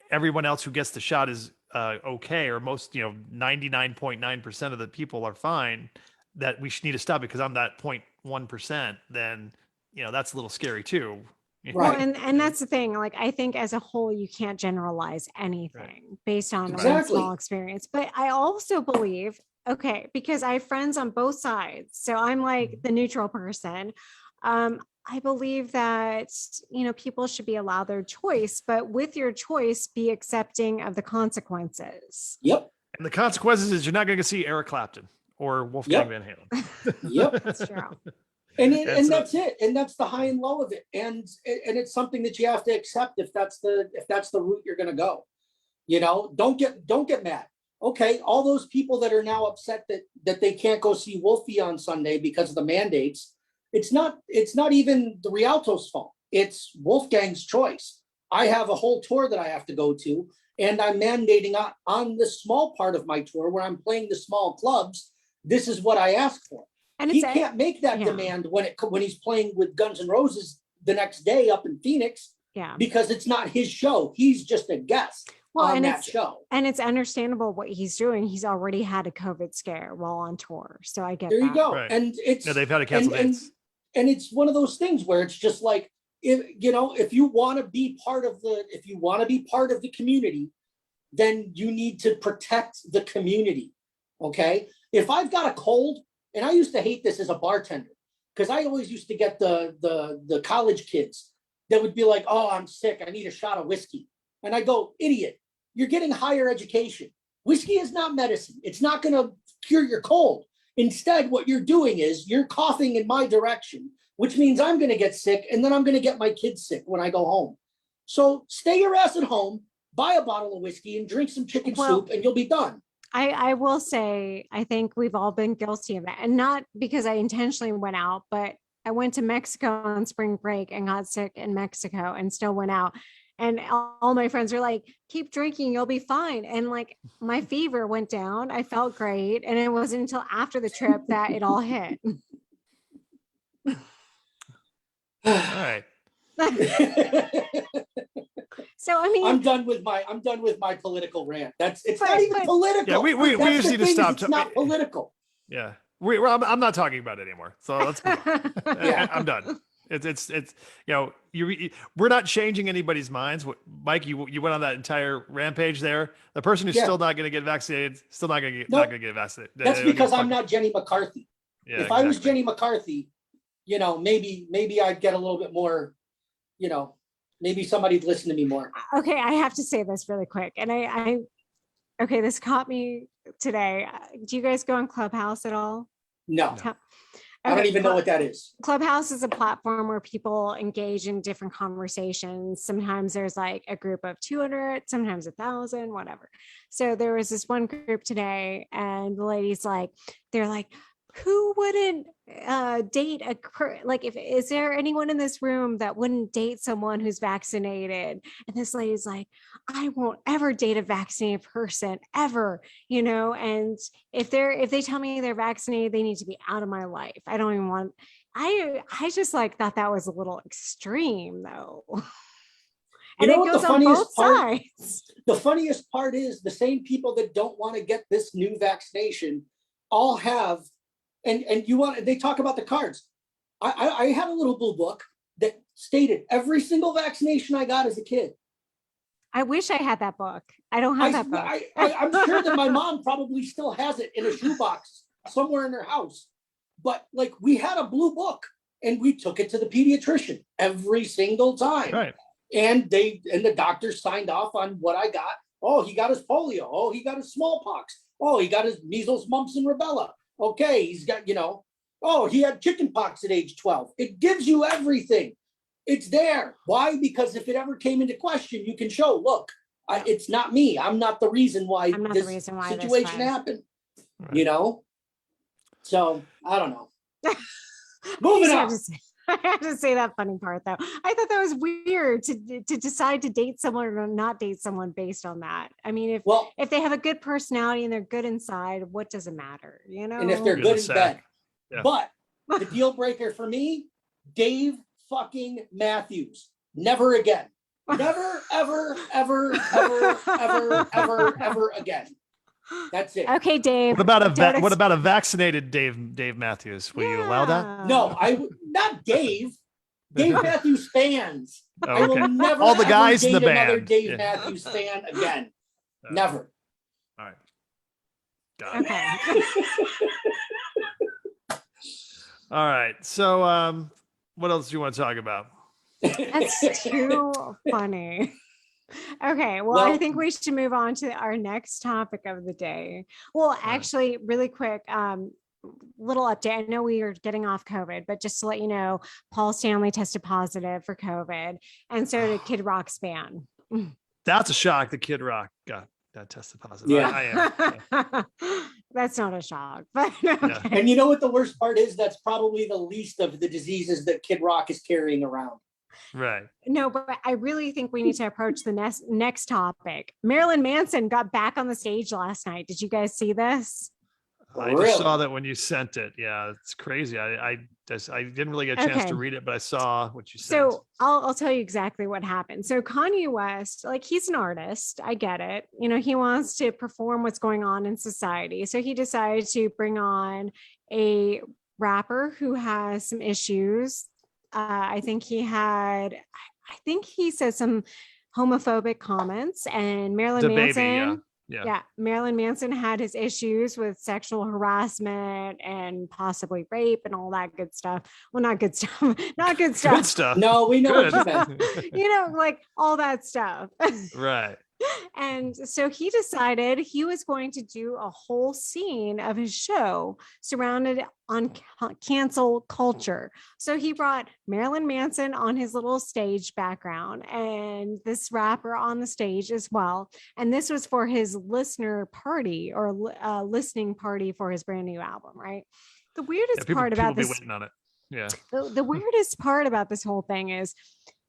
everyone else who gets the shot is okay, or most, 99.9% of the people are fine, that we should need to stop because I'm that 0.1%, then, that's a little scary too. Well, and that's the thing. Like, I think as a whole, you can't generalize anything based on one small experience. But I also believe, okay, because I have friends on both sides, so I'm like the neutral person. I believe that, people should be allowed their choice, but with your choice, be accepting of the consequences. Yep. And the consequences is you're not going to see Eric Clapton or Wolfgang Van Halen. Yep. That's true. And that's it. And that's the high and low of it. And it's something that you have to accept if that's the route you're going to go. Don't get mad. Okay, all those people that are now upset that they can't go see Wolfie on Sunday because of the mandates, it's not even the Rialto's fault. It's Wolfgang's choice. I have a whole tour that I have to go to, and I'm mandating on the small part of my tour where I'm playing the small clubs. This is what I ask for. And he can't make that demand when he's playing with Guns N' Roses the next day up in Phoenix. Yeah, because it's not his show. He's just a guest on that show. And it's understandable what he's doing. He's already had a COVID scare while on tour, so I get there. That. You go. Right. And it's they've had to cancel dates. And it's one of those things where it's just like, if you want to be part of the community, then you need to protect the community. Okay. If I've got a cold, and I used to hate this as a bartender, because I always used to get the college kids that would be like, oh, I'm sick, I need a shot of whiskey. And I go, idiot, you're getting higher education. Whiskey is not medicine. It's not going to cure your cold. Instead, what you're doing is you're coughing in my direction, which means I'm going to get sick, and then I'm going to get my kids sick when I go home. So stay your ass at home, buy a bottle of whiskey and drink some chicken soup, and you'll be done. I will say, I think we've all been guilty of that. And not because I intentionally went out, but I went to Mexico on spring break and got sick in Mexico and still went out. And all my friends were like, keep drinking, you'll be fine. And like my fever went down. I felt great. And it wasn't until after the trip that it all hit. All right. So I mean, I'm done with my political rant. It's not even political. Yeah, we just need to stop. It's not political. Yeah, I'm not talking about it anymore. So let's. Yeah, I'm done. It's we're not changing anybody's minds. Mike, you went on that entire rampage there. The person who's still not going to get vaccinated, still not going to get vaccinated. That's because I'm not Jenny McCarthy. Yeah, if I was Jenny McCarthy, maybe I'd get a little bit more, maybe somebody'd listen to me more. Okay, I have to say this really quick. And okay, this caught me today. Do you guys go on Clubhouse at all? No. I don't even know what that is. Clubhouse is a platform where people engage in different conversations. Sometimes there's like a group of 200, sometimes 1,000, whatever. So there was this one group today, and the ladies they're like, who wouldn't date is there anyone in this room that wouldn't date someone who's vaccinated? And this lady's like, I won't ever date a vaccinated person ever, and if they tell me they're vaccinated, they need to be out of my life. I don't even want, I just thought that was a little extreme though. You know what the funniest part? Sides. The funniest part is the same people that don't want to get this new vaccination all have, and they talk about the cards. I had a little blue book that stated every single vaccination I got as a kid. I wish I had that book. I don't have that book. I'm sure that my mom probably still has it in a shoebox somewhere in her house. But like, we had a blue book and we took it to the pediatrician every single time. Right. And the doctor signed off on what I got. Oh, he got his polio. Oh, he got his smallpox. Oh, he got his measles, mumps, and rubella. Okay, he's got, oh, he had chicken pox at age 12. It gives you everything. It's there. Why? Because if it ever came into question, you can show, look, it's not me. I'm not the reason why this situation happened. Right. So I don't know. Moving on. I have to say that funny part though. I thought that was weird to decide to date someone or not date someone based on that. I mean, if they have a good personality and they're good inside, what does it matter? And if they're good in bed. Yeah. But the deal breaker for me, Dave fucking Matthews. Never again. Never, ever, ever, ever, ever, ever, ever again. That's it. Okay, Dave. What about a vaccinated Dave Matthews? Will you allow that? No, not Dave. Dave Matthews fans. Oh, okay. I will never all the guys in the band. Another Dave Matthews fan again. Never. All right. Got it. Okay. All right. So what else do you want to talk about? That's too funny. Okay, well, I think we should move on to our next topic of the day. Well, actually, really quick, little update. I know we are getting off COVID, but just to let you know, Paul Stanley tested positive for COVID, and so did Kid Rock's band. That's a shock that Kid Rock got tested positive. Yeah. I am. Yeah. That's not a shock, but okay. Yeah. And you know what the worst part is? That's probably the least of the diseases that Kid Rock is carrying around. Right. No, but I really think we need to approach the next topic. Marilyn Manson got back on the stage last night. Did you guys see this? I just saw that when you sent it. Yeah, it's crazy. I didn't really get a chance to read it, but I saw what you said. So I'll tell you exactly what happened. So Kanye West, like, he's an artist. I get it. He wants to perform what's going on in society. So he decided to bring on a rapper who has some issues. I think he said some homophobic comments, and Marilyn Manson. Yeah. Marilyn Manson had his issues with sexual harassment and possibly rape and all that good stuff. Well, not good stuff. Not good stuff. Good stuff. No, we know what you meant. Like all that stuff. Right. And so he decided he was going to do a whole scene of his show surrounded on cancel culture. So he brought Marilyn Manson on his little stage background and this rapper on the stage as well. And this was for his listener party or listening party for his brand new album, right? The weirdest part about this, waiting on it. Yeah. The weirdest part about this whole thing is,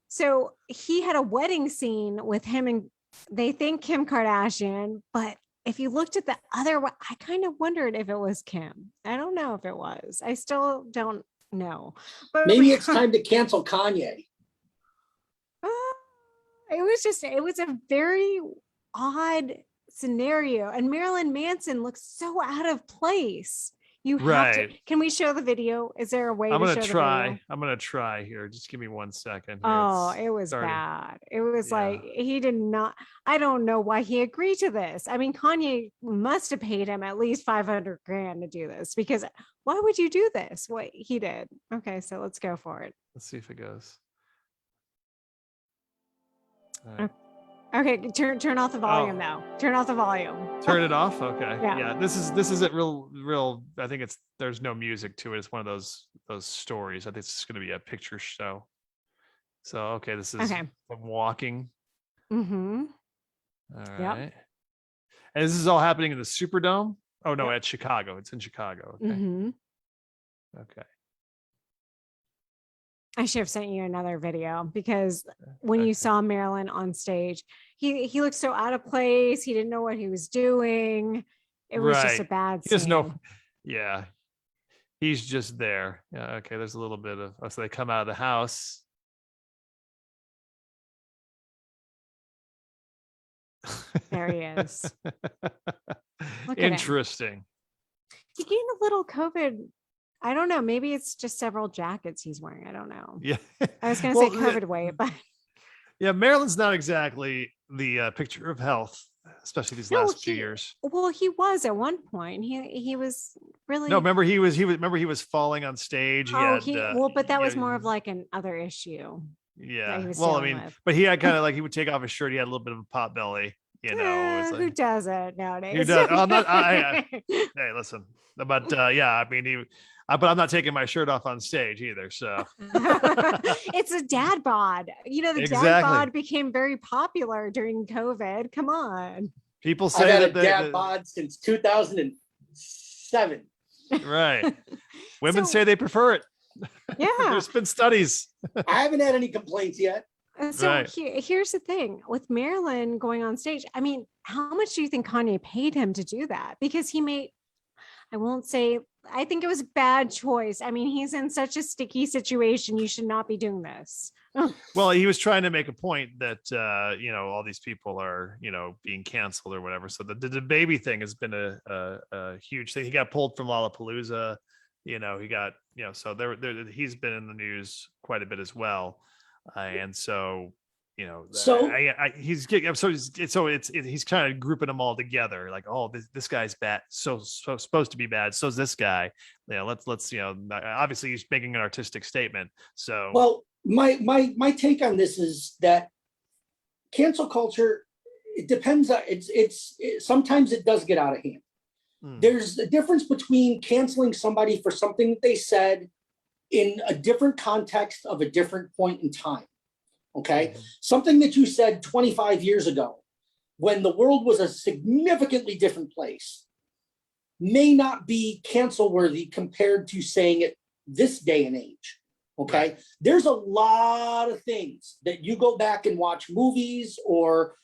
so he had a wedding scene with him and they think Kim Kardashian, but if you looked at the other one, I kind of wondered if it was Kim. I don't know if it was. I still don't know. But maybe it's time to cancel Kanye. It was a very odd scenario. And Marilyn Manson looks so out of place. You have to. Can we show the video? Is there a way to show the video? I'm gonna try here. Just give me 1 second. It was bad. It was like he did not. I don't know why he agreed to this. I mean, Kanye must have paid him at least $500,000 to do this, because why would you do this? What he did. Okay, so let's go for it. Let's see if it goes. All right. Okay, turn off the volume though. Turn off the volume. Turn it off. Okay. Yeah. This isn't real. I think there's no music to it. It's one of those stories. I think it's going to be a picture show. So okay, this is from walking. Mm-hmm. All right. Yep. And this is all happening in the Superdome. Oh no, at Chicago. It's in Chicago. Okay. Mm-hmm. Okay. I should have sent you another video, because when you saw Marilyn on stage, he looked so out of place. He didn't know what he was doing. It was just a bad scene. He doesn't know. Yeah. He's just there. Yeah. Okay. There's a little bit of, so they come out of the house. There he is. Look at him. Interesting. He gained a little COVID. I don't know. Maybe it's just several jackets he's wearing. I don't know. Yeah. I was going to say COVID weight, but yeah, Marilyn's not exactly the picture of health, especially these last few years. Well, he was at one point. He was really no. Remember, he was falling on stage. But that was more of like an other issue. Yeah. Well, I mean, but he had kind of like he would take off his shirt. He had a little bit of a pot belly. You know, who does it nowadays? Who does? Hey, listen, but yeah, I mean, but I'm not taking my shirt off on stage either. So it's a dad bod. You know, the dad bod became very popular during COVID. Come on. People say I've had a dad bod since 2007. Right. Women say they prefer it. Yeah. There's been studies. I haven't had any complaints yet. So here's the thing with Marilyn going on stage. I mean, how much do you think Kanye paid him to do that? Because I think it was a bad choice. I mean, he's in such a sticky situation. You should not be doing this. Well, he was trying to make a point that, all these people are, being canceled or whatever. So the baby thing has been a huge thing. He got pulled from Lollapalooza. He got, so he's been in the news quite a bit as well. And so, he's kind of grouping them all together. Like, oh, this guy's bad. So supposed to be bad. So's this guy. Let's obviously he's making an artistic statement. So, well, my take on this is that cancel culture, it depends on sometimes it does get out of hand. There's a difference between canceling somebody for something that they said in a different context of a different point in time. Okay. Something that you said 25 years ago, when the world was a significantly different place, may not be cancel worthy compared to saying it this day and age. Okay. Right. There's a lot of things that you go back and watch movies or,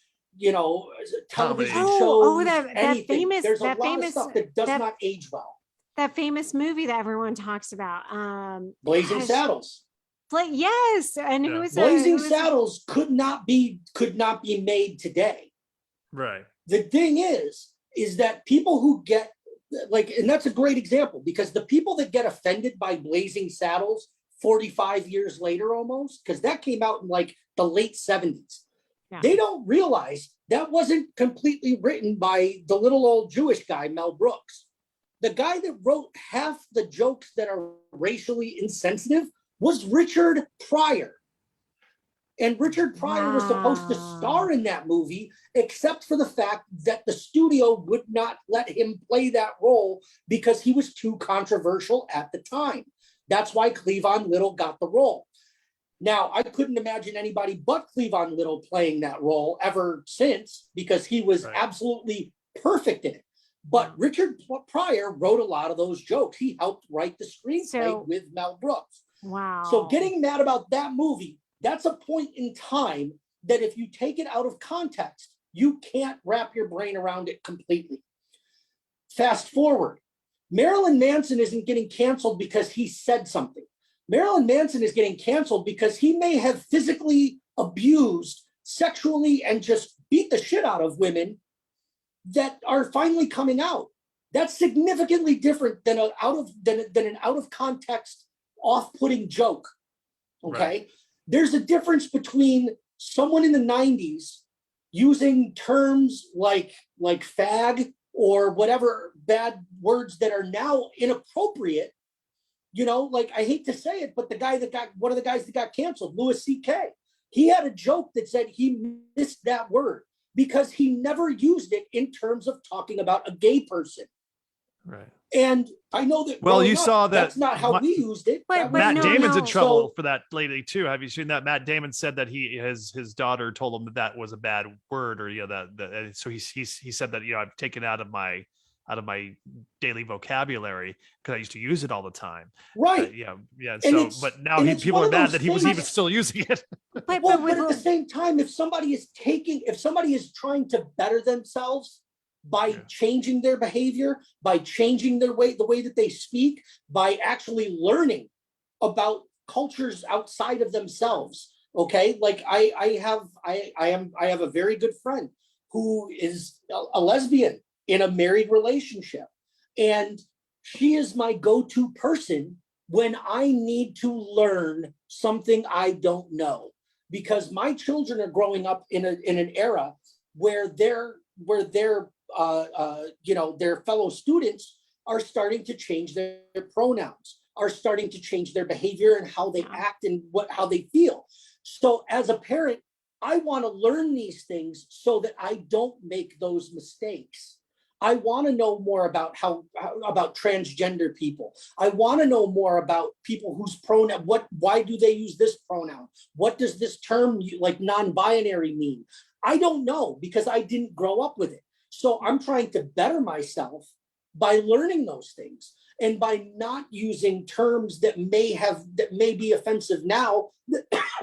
television shows. That famous, there's a lot of stuff that does not age well. That famous movie that everyone talks about, Blazing Saddles. Yes, and yeah. Blazing Saddles could not be made today. Right. The thing is that people who get and that's a great example because the people that get offended by Blazing Saddles 45 years later almost, because that came out in like the late 70s. Yeah. They don't realize that wasn't completely written by the little old Jewish guy, Mel Brooks. The guy that wrote half the jokes that are racially insensitive was Richard Pryor. And Richard Pryor was supposed to star in that movie, except for the fact that the studio would not let him play that role because he was too controversial at the time. That's why Cleavon Little got the role. Now, I couldn't imagine anybody but Cleavon Little playing that role ever since because he was absolutely perfect in it. But Richard Pryor wrote a lot of those jokes. He helped write the screenplay with Mel Brooks. Wow. So getting mad about that movie, that's a point in time that if you take it out of context, you can't wrap your brain around it completely. Fast forward. Marilyn Manson isn't getting canceled because he said something. Marilyn Manson is getting canceled because he may have physically abused, sexually, and just beat the shit out of women that are finally coming out. That's significantly different than an out of context, off-putting joke. Okay. Right. There's a difference between someone in the 90s using terms like fag or whatever bad words that are now inappropriate. I hate to say it, but one of the guys that got canceled, Louis C.K., he had a joke that said he missed that word because he never used it in terms of talking about a gay person. Right. And I know that. Well, you saw that that's not how we used it. But Matt Damon's in trouble for that lately too. Have you seen that? Matt Damon said that his daughter told him that was a bad word, or that so he said that I've taken it out of my daily vocabulary because I used to use it all the time. Right. Yeah. So, but now people are mad that he was even still using it. But at the same time, if somebody is trying to better themselves by changing their behavior, by changing the way that they speak, by actually learning about cultures outside of themselves. Okay. Like I have a very good friend who is a lesbian in a married relationship. And she is my go-to person when I need to learn something I don't know, because my children are growing up in an era where their fellow students are starting to change their pronouns, are starting to change their behavior and how they act and how they feel. So as a parent, I want to learn these things so that I don't make those mistakes. I want to know more about about transgender people. I want to know more about people whose pronoun, why do they use this pronoun? What does this term like non-binary mean? I don't know, because I didn't grow up with it. So I'm trying to better myself by learning those things and by not using terms that may be offensive now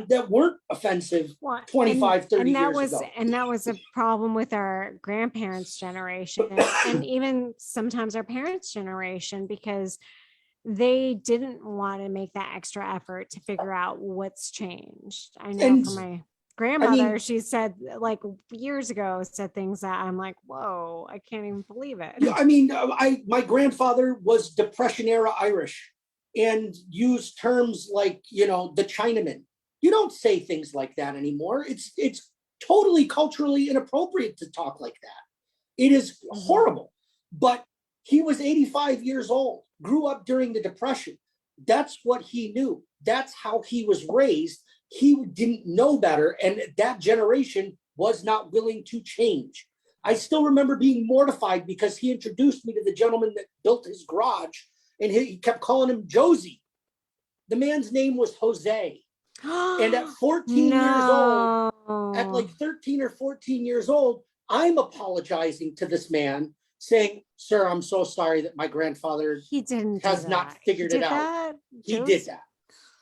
that weren't offensive 25, 30 years ago. And that was a problem with our grandparents' generation and even sometimes our parents' generation, because they didn't want to make that extra effort to figure out what's changed. I know for my grandmother, she said like years ago, said things that I'm like, whoa, I can't even believe it. Yeah, I mean, my grandfather was Depression era Irish and used terms like, the Chinaman. You don't say things like that anymore. It's totally culturally inappropriate to talk like that. It is horrible. But he was 85 years old, grew up during the Depression. That's what he knew. That's how he was raised. He didn't know better, and that generation was not willing to change. I still remember being mortified because he introduced me to the gentleman that built his garage, and he kept calling him Josie. The man's name was Jose. And at 14 years old, at like 13 or 14 years old, I'm apologizing to this man saying, sir, I'm so sorry that my grandfather has not figured it out. He did that.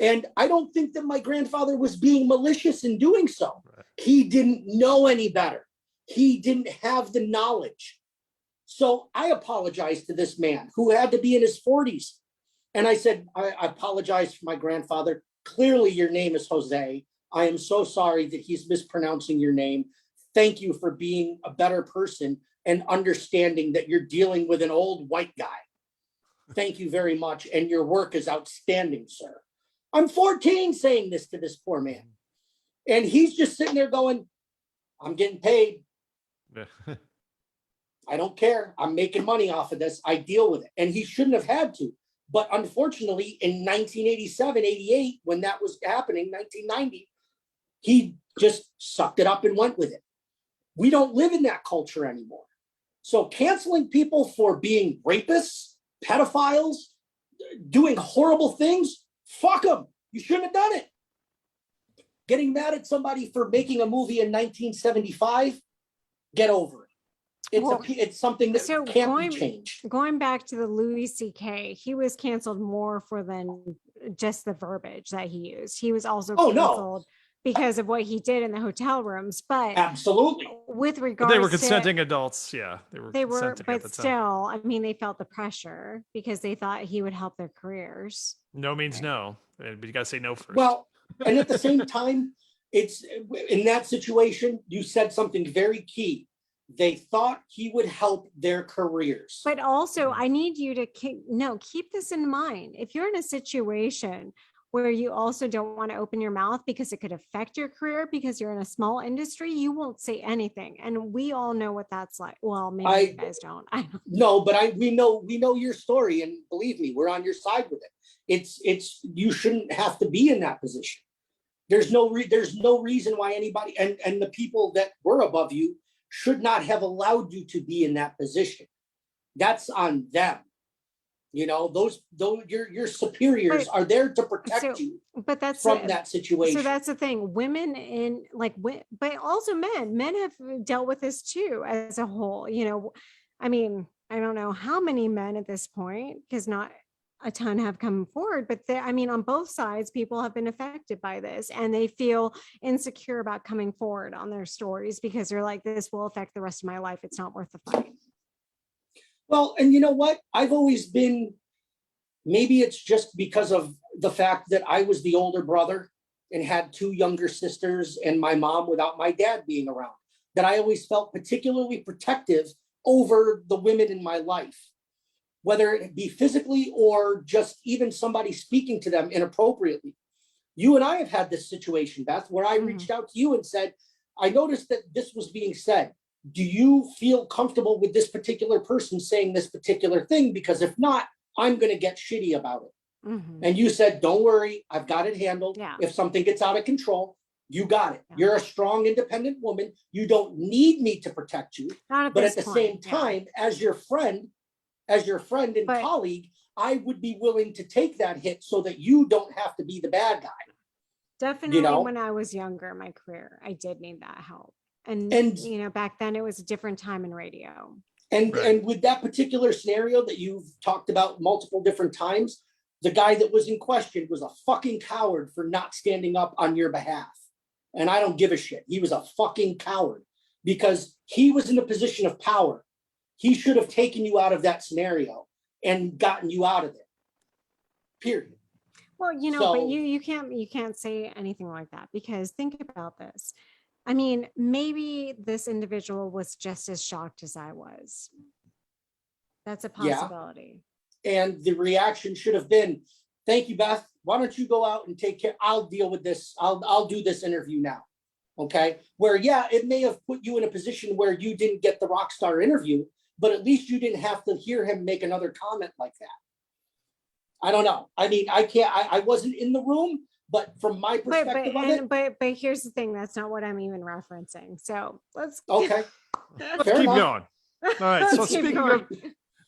And I don't think that my grandfather was being malicious in doing so. Right. He didn't know any better. He didn't have the knowledge. So I apologized to this man who had to be in his 40s. And I said, I apologize for my grandfather. Clearly your name is Jose. I am so sorry that he's mispronouncing your name. Thank you for being a better person and understanding that you're dealing with an old white guy. Thank you very much. And your work is outstanding, sir. I'm 14 saying this to this poor man. And he's just sitting there going, I'm getting paid. I don't care. I'm making money off of this. I deal with it. And he shouldn't have had to. But unfortunately, in 1987, 88, when that was happening, 1990, he just sucked it up and went with it. We don't live in that culture anymore. So canceling people for being rapists, pedophiles, doing horrible things, fuck them. You shouldn't have done it. Getting mad at somebody for making a movie in 1975, get over it. It's something that can't be changed. Going back to the Louis C.K., he was canceled more for than just the verbiage that he used. He was also canceled because of what he did in the hotel rooms. But absolutely, with regards, they were consenting adults. Yeah, they were, but still, I mean, they felt the pressure because they thought he would help their careers. No means no, but you gotta say no first. Well, and at the same time, it's in that situation. You said something very key. They thought he would help their careers. But also, I need you to keep this in mind. If you're in a situation where you also don't want to open your mouth because it could affect your career because you're in a small industry, you won't say anything. And we all know what that's like. Well, maybe you guys don't. I don't. No, but we know your story, and believe me, we're on your side with it. It's you shouldn't have to be in that position. There's no reason why anybody and the people that were above you should not have allowed you to be in that position. That's on them. You know, those your superiors are there to protect you. But that's from that situation. So that's the thing. Women but also men have dealt with this too as a whole. You know, I mean, I don't know how many men at this point, because not a ton have come forward, but I mean, on both sides, people have been affected by this and they feel insecure about coming forward on their stories because they're like, this will affect the rest of my life. It's not worth the fight. Well, and you know what? I've always been, maybe it's just because of the fact that I was the older brother and had two younger sisters and my mom without my dad being around. that I always felt particularly protective over the women in my life, whether it be physically or just even somebody speaking to them inappropriately. You and I have had this situation, Beth, where I reached out to you and said, I noticed that this was being said. Do you feel comfortable with this particular person saying this particular thing? Because if not, I'm going to get shitty about it. And you said, don't worry, I've got it handled. Yeah. If something gets out of control, you got it. You're a strong, independent woman. You don't need me to protect you. But at the same time, as your friend and colleague, I would be willing to take that hit so that you don't have to be the bad guy. Definitely, when I was younger in my career, I did need that help. And back then it was a different time in radio. And with that particular scenario that you've talked about multiple different times, the guy that was in question was a fucking coward for not standing up on your behalf. And I don't give a shit. He was a fucking coward because he was in a position of power. He should have taken you out of that scenario and gotten you out of it. Period. Well, but you can't say anything like that, because think about this. I mean, maybe this individual was just as shocked as I was. That's a possibility. Yeah. And the reaction should have been, thank you, Beth. Why don't you go out and take care? I'll deal with this. I'll do this interview now. Okay. Where, it may have put you in a position where you didn't get the rock star interview, but at least you didn't have to hear him make another comment like that. I don't know. I mean, I wasn't in the room, but from my perspective but here's the thing. That's not what I'm even referencing. So let's keep going. All right. So speaking of,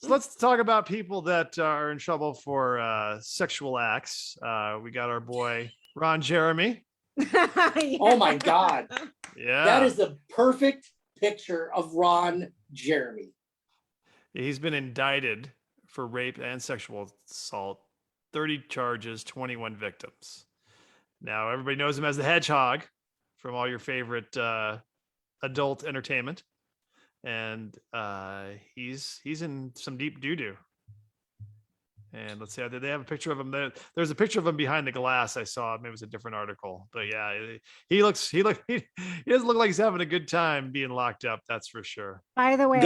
let's talk about people that are in trouble for sexual acts. We got our boy, Ron Jeremy. Oh my God. Yeah. That is the perfect picture of Ron Jeremy. He's been indicted for rape and sexual assault, 30 charges, 21 victims. Now, everybody knows him as the Hedgehog from all your favorite adult entertainment. And he's in some deep doo-doo. And let's see, did they have a picture of him? There's a picture of him behind the glass I saw. Maybe it was a different article. But yeah, he doesn't look like he's having a good time being locked up. That's for sure. By the way,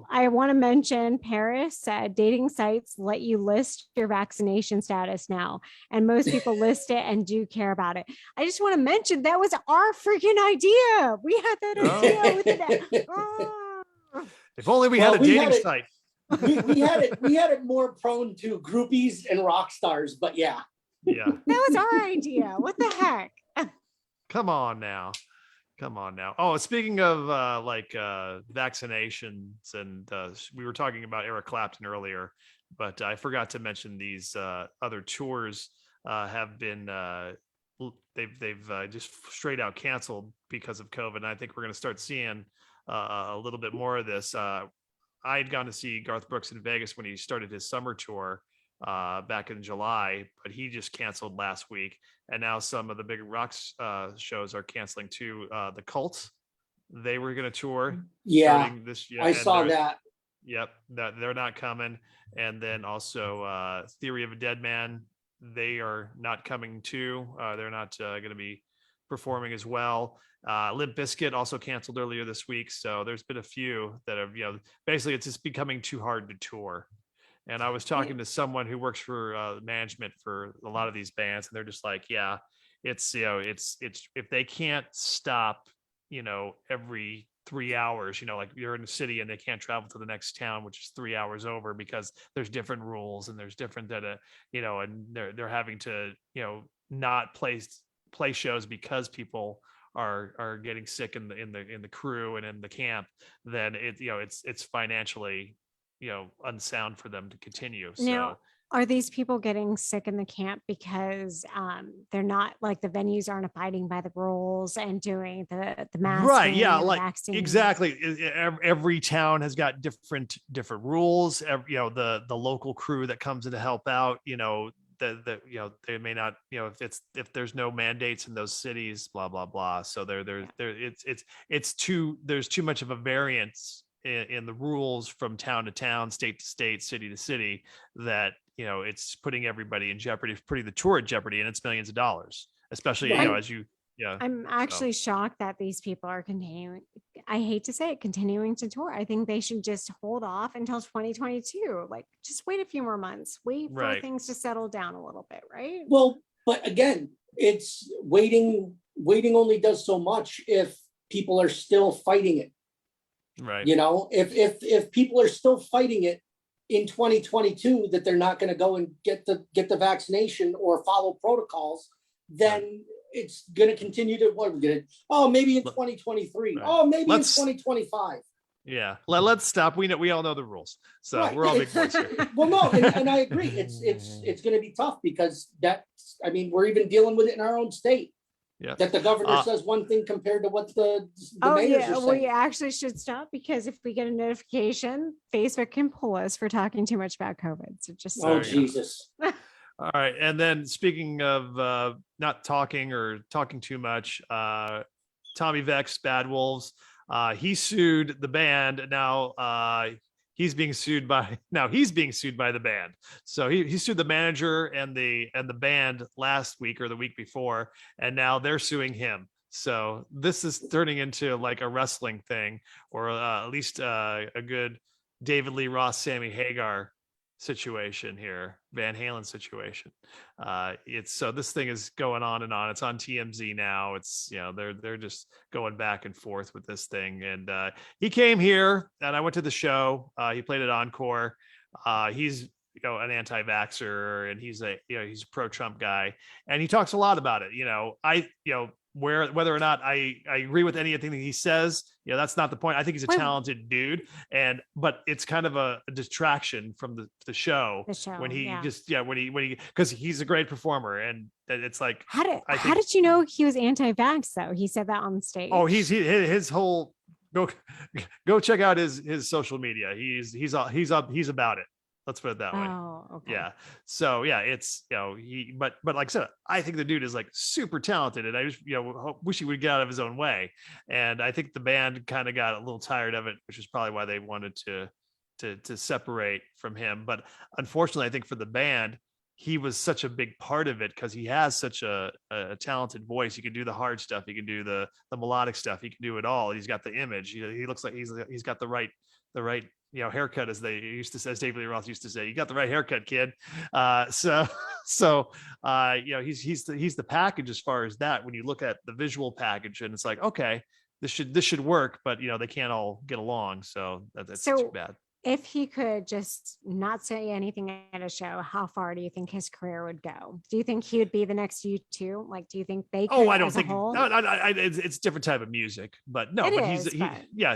I want to mention Paris said dating sites let you list your vaccination status now. And most people list it and do care about it. I just want to mention that was our freaking idea. We had that idea. If only we had a dating site. we had it more prone to groupies and rock stars, but yeah. That was our idea. What the heck? Come on now. Oh, speaking of vaccinations, and we were talking about Eric Clapton earlier, but I forgot to mention these other tours have been they've just straight out canceled because of COVID. And I think we're going to start seeing a little bit more of this. I had gone to see Garth Brooks in Vegas when he started his summer tour back in July, but he just canceled last week. And now some of the big rock shows are canceling too. The Cult, they were going to tour. Yeah, this year. I saw that. Yep, that they're not coming. And then also Theory of a Dead Man, they are not coming too. They're not going to be performing as well. Limp Bizkit also canceled earlier this week. So there's been a few that have, basically it's just becoming too hard to tour. And I was talking to someone who works for management for a lot of these bands, and they're just like, yeah, it's if they can't stop, every 3 hours, like you're in a city and they can't travel to the next town, which is 3 hours over, because there's different rules and there's different and they're having to, not play shows because people are getting sick in the crew and in the camp, then it's financially unsound for them to continue. Now, are these people getting sick in the camp because they're not, like, the venues aren't abiding by the rules and doing the masking, right? Yeah, like vaccine? Exactly. Every town has got different rules. The local crew that comes in to help out, they may not, if there's no mandates in those cities, blah blah blah. So there's too much of a variance in the rules from town to town, state to state, city to city, that it's putting everybody in jeopardy, putting the tour in jeopardy, and it's millions of dollars, especially as you. Yeah, I'm actually shocked that these people are I hate to say it, continuing to tour. I think they should just hold off until 2022. Like, just wait a few more months, wait for Right. things to settle down a little bit, right? Well, but again, it's waiting only does so much if people are still fighting it. Right. You know, if people are still fighting it in 2022, that they're not going to go and get the vaccination or follow protocols, then it's going to continue to maybe in 2023. Right. Oh, maybe Let's- in 2025. Yeah. Let's stop. We all know the rules. So Right. we're all big boys here. Well, no, and I agree. It's going to be tough because we're even dealing with it in our own state. Yeah. That the governor says one thing compared to what the mayors are saying. We actually should stop, because if we get a notification, Facebook can pull us for talking too much about COVID. So just Jesus. All right. And then speaking of not talking or talking too much, Tommy Vex, Bad Wolves, he sued the band. Now he's being sued by the band. So he sued the manager and the band last week or the week before, and now they're suing him. So this is turning into like a wrestling thing, or at least a good David Lee Roth, Sammy Hagar situation here, Van Halen situation. So this thing is going on and on. It's on TMZ now. It's, they're just going back and forth with this thing. And he came here and I went to the show. He played at Encore. He's an anti-vaxxer, and he's a pro-Trump guy, and he talks a lot about it. Whether or not I agree with anything that he says, that's not the point. I think he's a talented dude, but it's kind of a distraction from the show when he because he's a great performer, and it's like, how did you know he was anti-vax though? He said that on stage. Oh, his whole go check out his social media. He's about it. Let's put it that way. Oh, okay. Yeah. So yeah, it's but like I said, I think the dude is like super talented, and I just wish he would get out of his own way. And I think the band kind of got a little tired of it, which is probably why they wanted to separate from him. But unfortunately, I think for the band, he was such a big part of it because he has such a talented voice. He can do the hard stuff. He can do the melodic stuff. He can do it all. He's got the image. He looks like he's got the right haircut, as they used to say, as David Lee Roth used to say. You got the right haircut, kid. He's the package as far as that. When you look at the visual package, and it's like, okay, this should work, but they can't all get along. So that's too bad. If he could just not say anything at a show, how far do you think his career would go? Do you think he would be the next U2? Like, do you think they could? Oh, I don't think. No, it's different type of music, but no.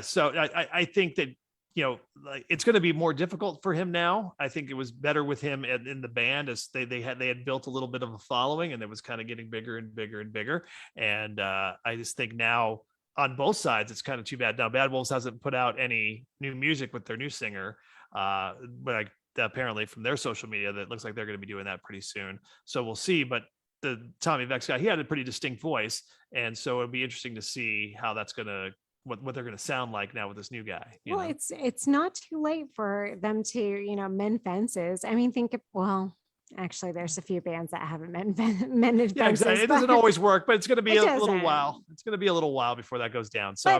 So I think that it's going to be more difficult for him now. I think it was better with him in the band, as they had built a little bit of a following, and it was kind of getting bigger and bigger and bigger. And I just think now, on both sides, it's kind of too bad. Now, Bad Wolves hasn't put out any new music with their new singer, but apparently from their social media, that looks like they're going to be doing that pretty soon. So we'll see. But the Tommy Vex guy, he had a pretty distinct voice, and so it'd be interesting to see how that's going to what they're going to sound like now with this new guy. It's not too late for them to mend fences. I mean, actually, there's a few bands that haven't mended fences. Exactly. It doesn't always work, but it's going to be a little while. It's going to be a little while before that goes down. So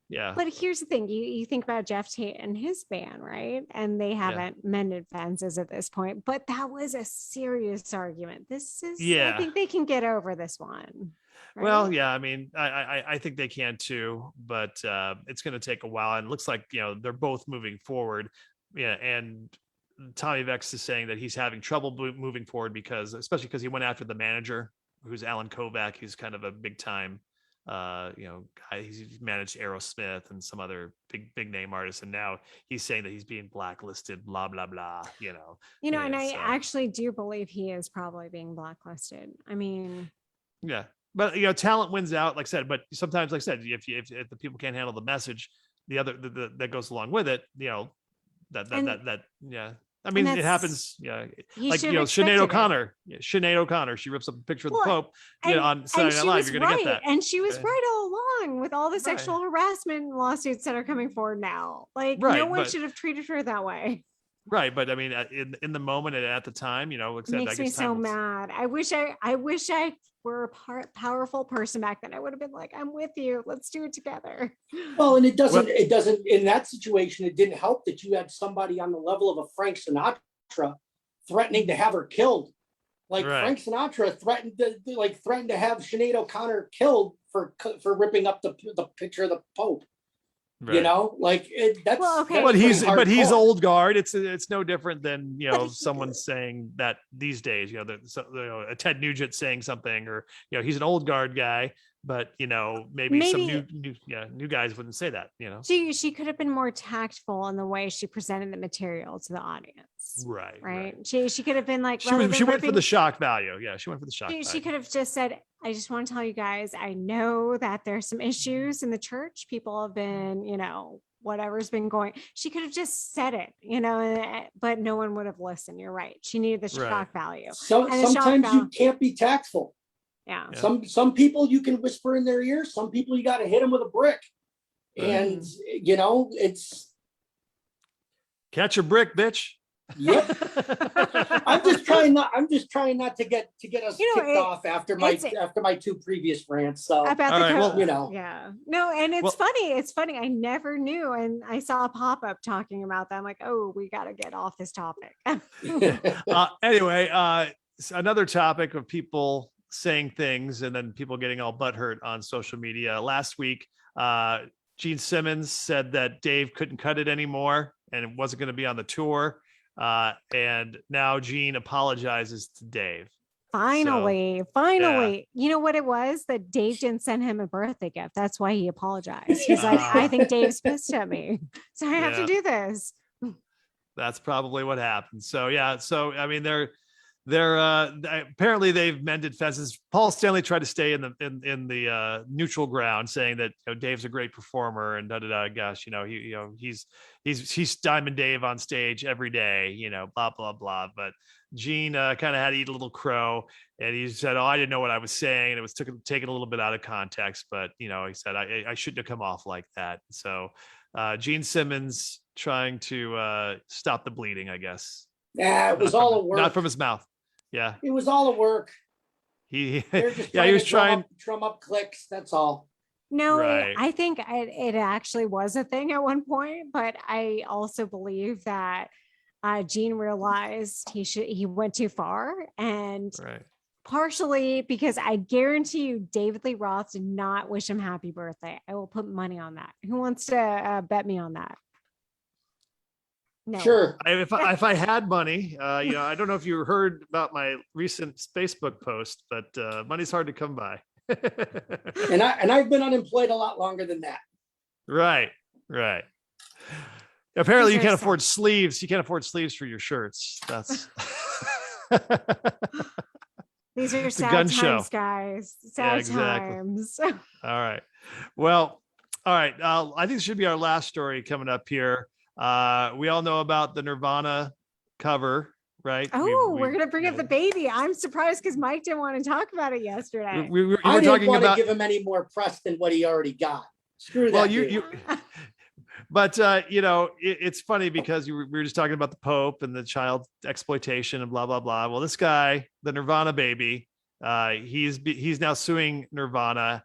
yeah. But here's the thing: you think about Jeff Tate and his band, right? And they haven't mended fences at this point. But that was a serious argument. This is, I think they can get over this one. Right? Well, yeah, I mean, I think they can too, but it's going to take a while. And it looks like they're both moving forward. Yeah, and Tommy Vex is saying that he's having trouble moving forward especially because he went after the manager, who's Alan Kovac. He's kind of a big time, guy. He's managed Aerosmith and some other big name artists, and now he's saying that he's being blacklisted. Blah blah blah. And I actually do believe he is probably being blacklisted. I mean, yeah. But talent wins out, like I said. But sometimes, like I said, if the people can't handle the message, the other that goes along with it, I mean, it happens. Yeah, like Sinead O'Connor. Sinead O'Connor. She rips up a picture of the Pope on Saturday Night Live. You're gonna get that, and she was right all along with all the sexual harassment lawsuits that are coming forward now. Like, no one should have treated her that way. Right, but I mean, in the moment and at the time, It makes me so mad. I wish I were a powerful person back then. I would have been like, I'm with you. Let's do it together. Well, and it doesn't in that situation, it didn't help that you had somebody on the level of a Frank Sinatra threatening to have her killed. Like Frank Sinatra threatened to have Sinead O'Connor killed for ripping up the picture of the Pope. Right. You know, like that's well, okay. But he's old guard. It's no different than someone saying that these days. A Ted Nugent saying something, or he's an old guard guy. But maybe some new guys wouldn't say that. She could have been more tactful in the way she presented the material to the audience. Right. She could have been like, she went for the shock value. Yeah, she went for the shock value. She could have just said, I just want to tell you guys, I know that there's some issues in the church. People have been, whatever's been going. She could have just said it, but no one would have listened. You're right. She needed the shock value. So sometimes you can't be tactful. Yeah. Some people you can whisper in their ear. Some people you got to hit them with a brick. And it's catch a brick, bitch. Yep. I'm just trying not to get us kicked off after my two previous rants. So about yeah. No, and it's funny. It's funny. I never knew, and I saw a pop-up talking about that. I'm like, oh, we got to get off this topic. Anyway, another topic of people saying things and then people getting all butthurt on social media. Last week, Gene Simmons said that Dave couldn't cut it anymore and it wasn't going to be on the tour. And now Gene apologizes to Dave. Finally. Yeah. You know what it was? That Dave didn't send him a birthday gift. That's why he apologized. He's like, I think Dave's pissed at me, so I have to do this. That's probably what happened. So I mean, they're apparently they've mended fences. Paul Stanley tried to stay in the neutral ground, saying that Dave's a great performer and gosh, he's Diamond Dave on stage every day, blah blah blah. But Gene kind of had to eat a little crow, and he said, "Oh, I didn't know what I was saying, and it was taken a little bit out of context." But he said, "I shouldn't have come off like that." So Gene Simmons trying to stop the bleeding, I guess. Yeah, it was all a work. Not from his mouth. Yeah, it was all a work. He was trying to drum up clicks. That's all. No, right. I think it actually was a thing at one point, but I also believe that Gene realized he went too far, and partially because I guarantee you David Lee Roth did not wish him happy birthday. I will put money on that. Who wants to bet me on that? No. Sure. If I had money, I don't know if you heard about my recent Facebook post, but money's hard to come by. and I've been unemployed a lot longer than that. Right. Apparently, you can't afford sleeves. You can't afford sleeves for your shirts. That's these are your sad times, guys. Sad times. All right. Well, all right. I think this should be our last story coming up here. We all know about the Nirvana cover, right? Oh, we're gonna bring up the baby. I'm surprised because Mike didn't want to talk about it yesterday. I didn't want to give him any more press than what he already got. Screw that. Well, you but it's funny because we were just talking about the Pope and the child exploitation and blah blah blah. Well, this guy, the Nirvana baby, he's now suing Nirvana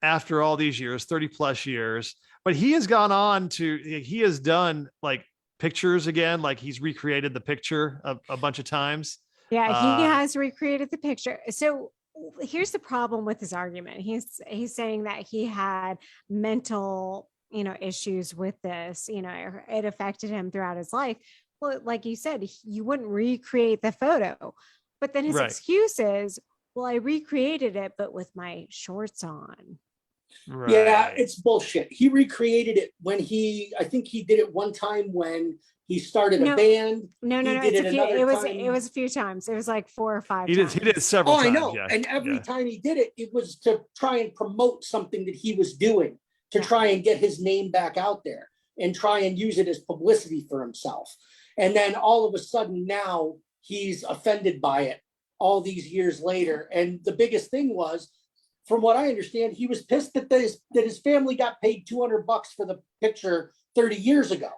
after all these years, 30 plus years. But he has gone on he has done like pictures again, like he's recreated the picture a bunch of times. Yeah, he has recreated the picture. So here's the problem with his argument. He's saying that he had mental, issues with this, it affected him throughout his life. Well, like you said, you wouldn't recreate the photo. But then his excuse is, well, I recreated it, but with my shorts on. Right. Yeah, it's bullshit. He recreated it I think he did it one time when he started a band. No. It was a few times. It was like 4 or 5 times. He did it several times. I know. Yeah. And every time he did it, it was to try and promote something that he was doing, to try and get his name back out there and try and use it as publicity for himself. And then all of a sudden now he's offended by it all these years later. And the biggest thing was, from what I understand, he was pissed that his family got paid $200 for the picture 30 years ago.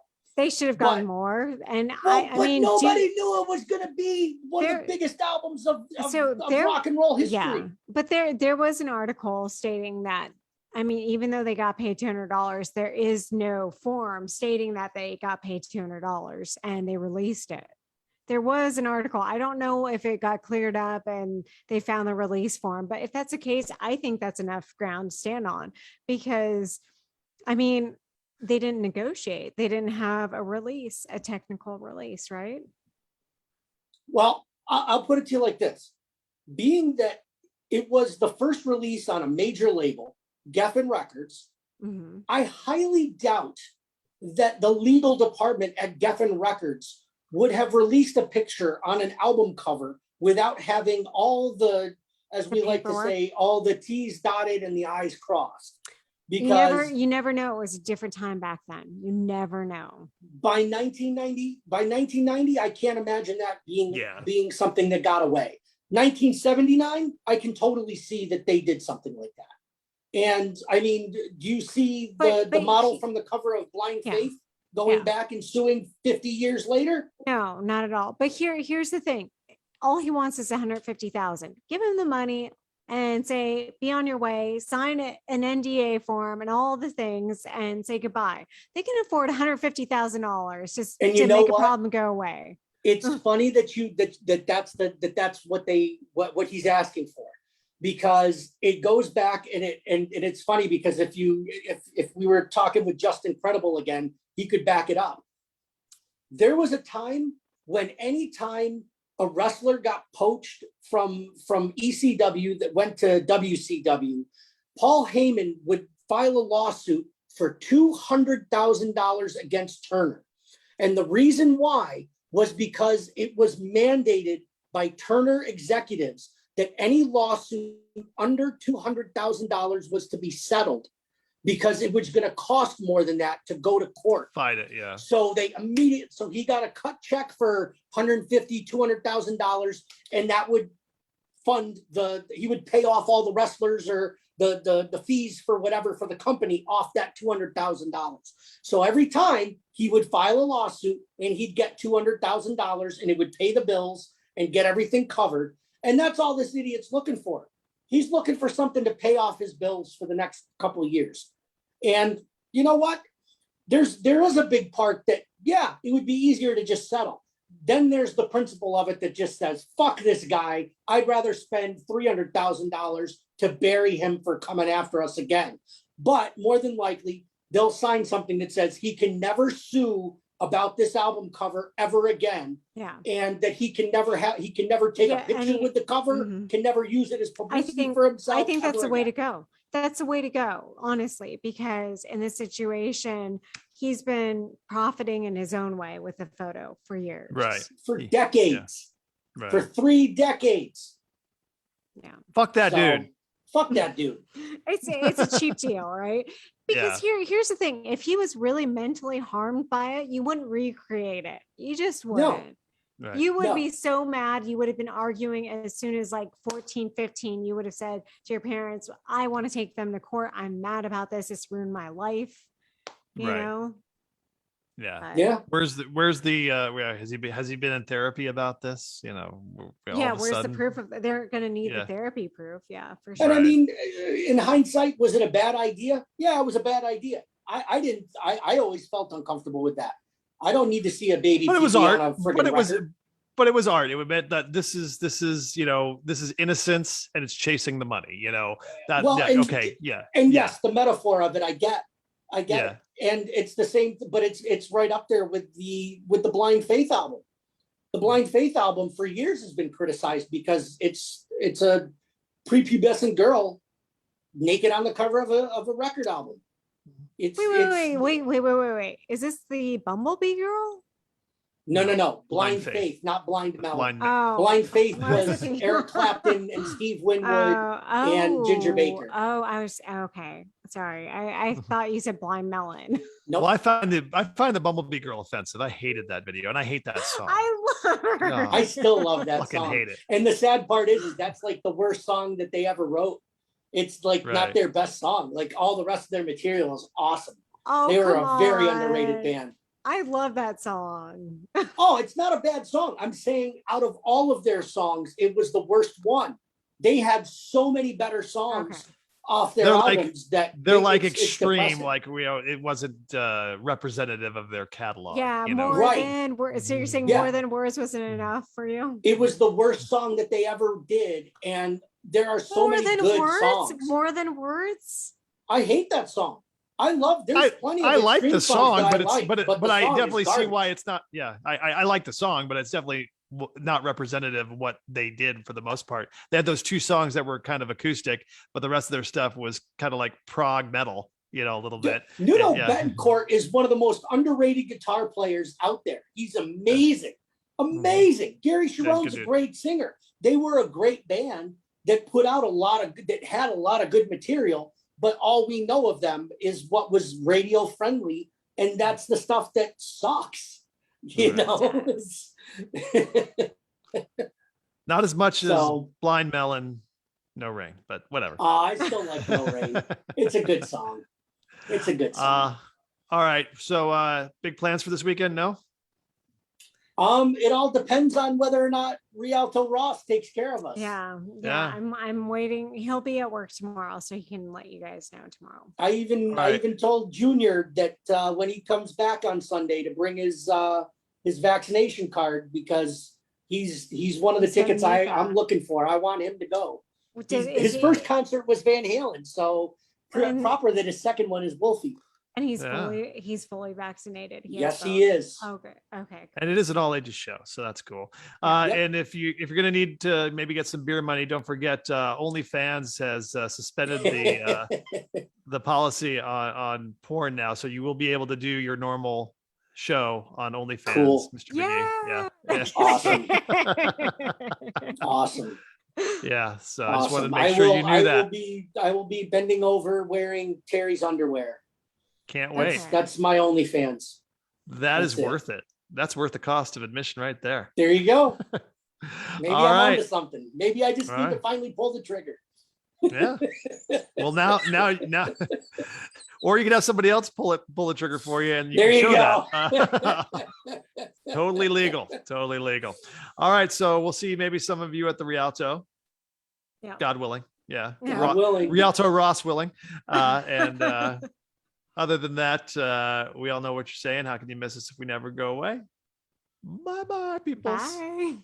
They should have gotten But- more. And Well, I but mean, nobody knew it was going to be one of There- the biggest albums of So there- rock and roll history. yeah, but there was an article stating that, I mean, even though they got paid $200, there is no form stating that they got paid $200 and they released it. There was an article. I don't know if it got cleared up and they found the release form, but if that's the case, I think that's enough ground to stand on, because I mean, they didn't negotiate. They didn't have a release, a technical release, right? Well, I'll put it to you like this. Being that it was the first release on a major label, Geffen Records, Mhm. I highly doubt that the legal department at Geffen Records would have released a picture on an album cover without having all the, as we like to paperwork. say, all the T's dotted and the I's crossed. You Because never know. It was a different time back then. You never know. by 1990, I can't imagine that being Yeah. being something that got away. 1979, I can totally see that they did something like that. And I mean, do you see But the model he- from the cover of Blind Yeah. Faith going Yeah. back and suing 50 years later? No, not at all. But here's the thing. All he wants is 150,000. Give him the money and say, be on your way, sign an NDA form and all the things and say goodbye. They can afford $150,000 just And you to know make a what? problem go away. It's funny that that's what he's asking for, because it goes back and it's funny because if we were talking with Justin Credible again, he could back it up. There was a time when any time a wrestler got poached from ECW that went to WCW, Paul Heyman would file a lawsuit for $200,000 against Turner. And the reason why was because it was mandated by Turner executives that any lawsuit under $200,000 was to be settled, because it was going to cost more than that to go to court. Fight it, yeah. So he got a cut check for $150,000, $200,000, and that would fund he would pay off all the wrestlers or the fees for whatever for the company off that $200,000. So every time he would file a lawsuit and he'd get $200,000 and it would pay the bills and get everything covered. And that's all this idiot's looking for. He's looking for something to pay off his bills for the next couple of years. And you know what? There is a big part that, yeah, it would be easier to just settle. Then there's the principle of it that just says, fuck this guy. I'd rather spend $300,000 to bury him for coming after us again. But more than likely, they'll sign something that says he can never sue about this album cover ever again. Yeah. And that he can never take a picture with the cover, Mhm. can never use it as publicity for himself. I think that's ever the way to again. go. That's the way to go, honestly, because in this situation, he's been profiting in his own way with the photo for years. Right. For decades. Right. For 3 decades. Yeah. Fuck that So, dude. Fuck that dude. It's a cheap deal, right? Because Yeah. here's the thing. If he was really mentally harmed by it, you wouldn't recreate it. You just wouldn't. Right. You would No. be so mad. You would have been arguing as soon as like 14, 15. You would have said to your parents, I want to take them to court. I'm mad about this. It's ruined my life. You Right. know? Yeah. But- Yeah. Where's has he been in therapy about this? You know, all yeah, of a where's sudden- the proof of they're gonna need Yeah. the therapy proof? Yeah, for And sure. I mean, in hindsight, was it a bad idea? Yeah, it was a bad idea. I always felt uncomfortable with that. I don't need to see a baby. But it was pee-pee art. on a friggin' But it was record. but it was art. It meant that this is innocence and it's chasing the money, you know. That Well, yeah, and- okay, yeah. And yeah. yes, the metaphor of it, I get Yeah. it. And it's the same, but it's right up there with the Blind Faith album. The Blind Faith album for years has been criticized because it's a prepubescent girl naked on the cover of a record album. It's Wait. Is this the Bumblebee girl? No. Blind Blind Faith. Faith, not Blind Melon. Blind- Blind Faith I was was thinking- Eric Clapton and Steve Winwood. and Ginger Baker. Oh, I was okay. Sorry. I thought you said Blind Melon. Nope. Well, I find the Bumblebee girl offensive. I hated that video and I hate that song. I love her. No. I still love that fucking song. hate it. And the sad part is that's like the worst song that they ever wrote. It's like not Right. their best song. Like all the rest of their material is awesome. Oh, They were come a very on. underrated band. I love that song. Oh, it's not a bad song. I'm saying out of all of their songs, it was the worst one. They had so many better songs Okay. off their They're like- albums that They're like it's extreme, depressing. like it wasn't representative of their catalog. Yeah, you know? more Right. than words. So you're saying Yeah. more than words wasn't enough for you? It was the worst song that they ever did, and there are so More many than good words? songs. More than words? I hate that song. I love. There's plenty of I like extreme the songs song, that but I it's like, but the I song is definitely see garbage. why it's not. Yeah, I like the song, but it's definitely not representative of what they did for the most part. They had those two songs that were kind of acoustic, but the rest of their stuff was kind of like prog metal, you know, a little bit. Nuno Yeah. Betancourt is one of the most underrated guitar players out there. He's amazing, amazing. Gary Sharon's a dude. great singer. They were a great band that put out that had a lot of good material, but all we know of them is what was radio friendly, and that's the stuff that sucks. You Right. know, Not as much as So- Blind Melon, No Rain, but whatever. I still like No Rain. It's a good song. It's a good song. All right. So big plans for this weekend? No? It all depends on whether or not Rialto Ross takes care of us. Yeah. Yeah. I'm waiting. He'll be at work tomorrow, so he can let you guys know tomorrow. I even told Junior that when he comes back on Sunday to bring his vaccination card, because he's one of the He's gonna tickets need I'm that. looking for. I want him to go. Is His he- first concert was Van Halen, so And- proper that his second one is Wolfie. and he's Yeah. fully vaccinated. Yes, has he both. is. Okay. Okay. And it is an all ages show, so that's cool. Yep. And if you're gonna need to maybe get some beer money, don't forget OnlyFans has suspended the policy on porn now, so you will be able to do your normal show on OnlyFans, Cool. Mr. McGee. Yeah. Awesome. Awesome. Yeah. So I just wanted to Awesome. make sure you knew that. I will be bending over wearing Terry's underwear. Can't wait. Okay. That's my OnlyFans. That is That's it. worth it. That's worth the cost of admission right there. There you go. Maybe All I'm right. onto something. Maybe I just All need to right. finally pull the trigger. Yeah. Well, now, or you can have somebody else pull the trigger for you, and you There can you show go. that. Totally legal. Totally legal. All right. So we'll see maybe some of you at the Rialto. Yeah. God willing. Yeah. Yeah. God willing. Rialto Ross willing. And other than that, we all know what you're saying. How can you miss us if we never go away? Bye-bye, people. Bye.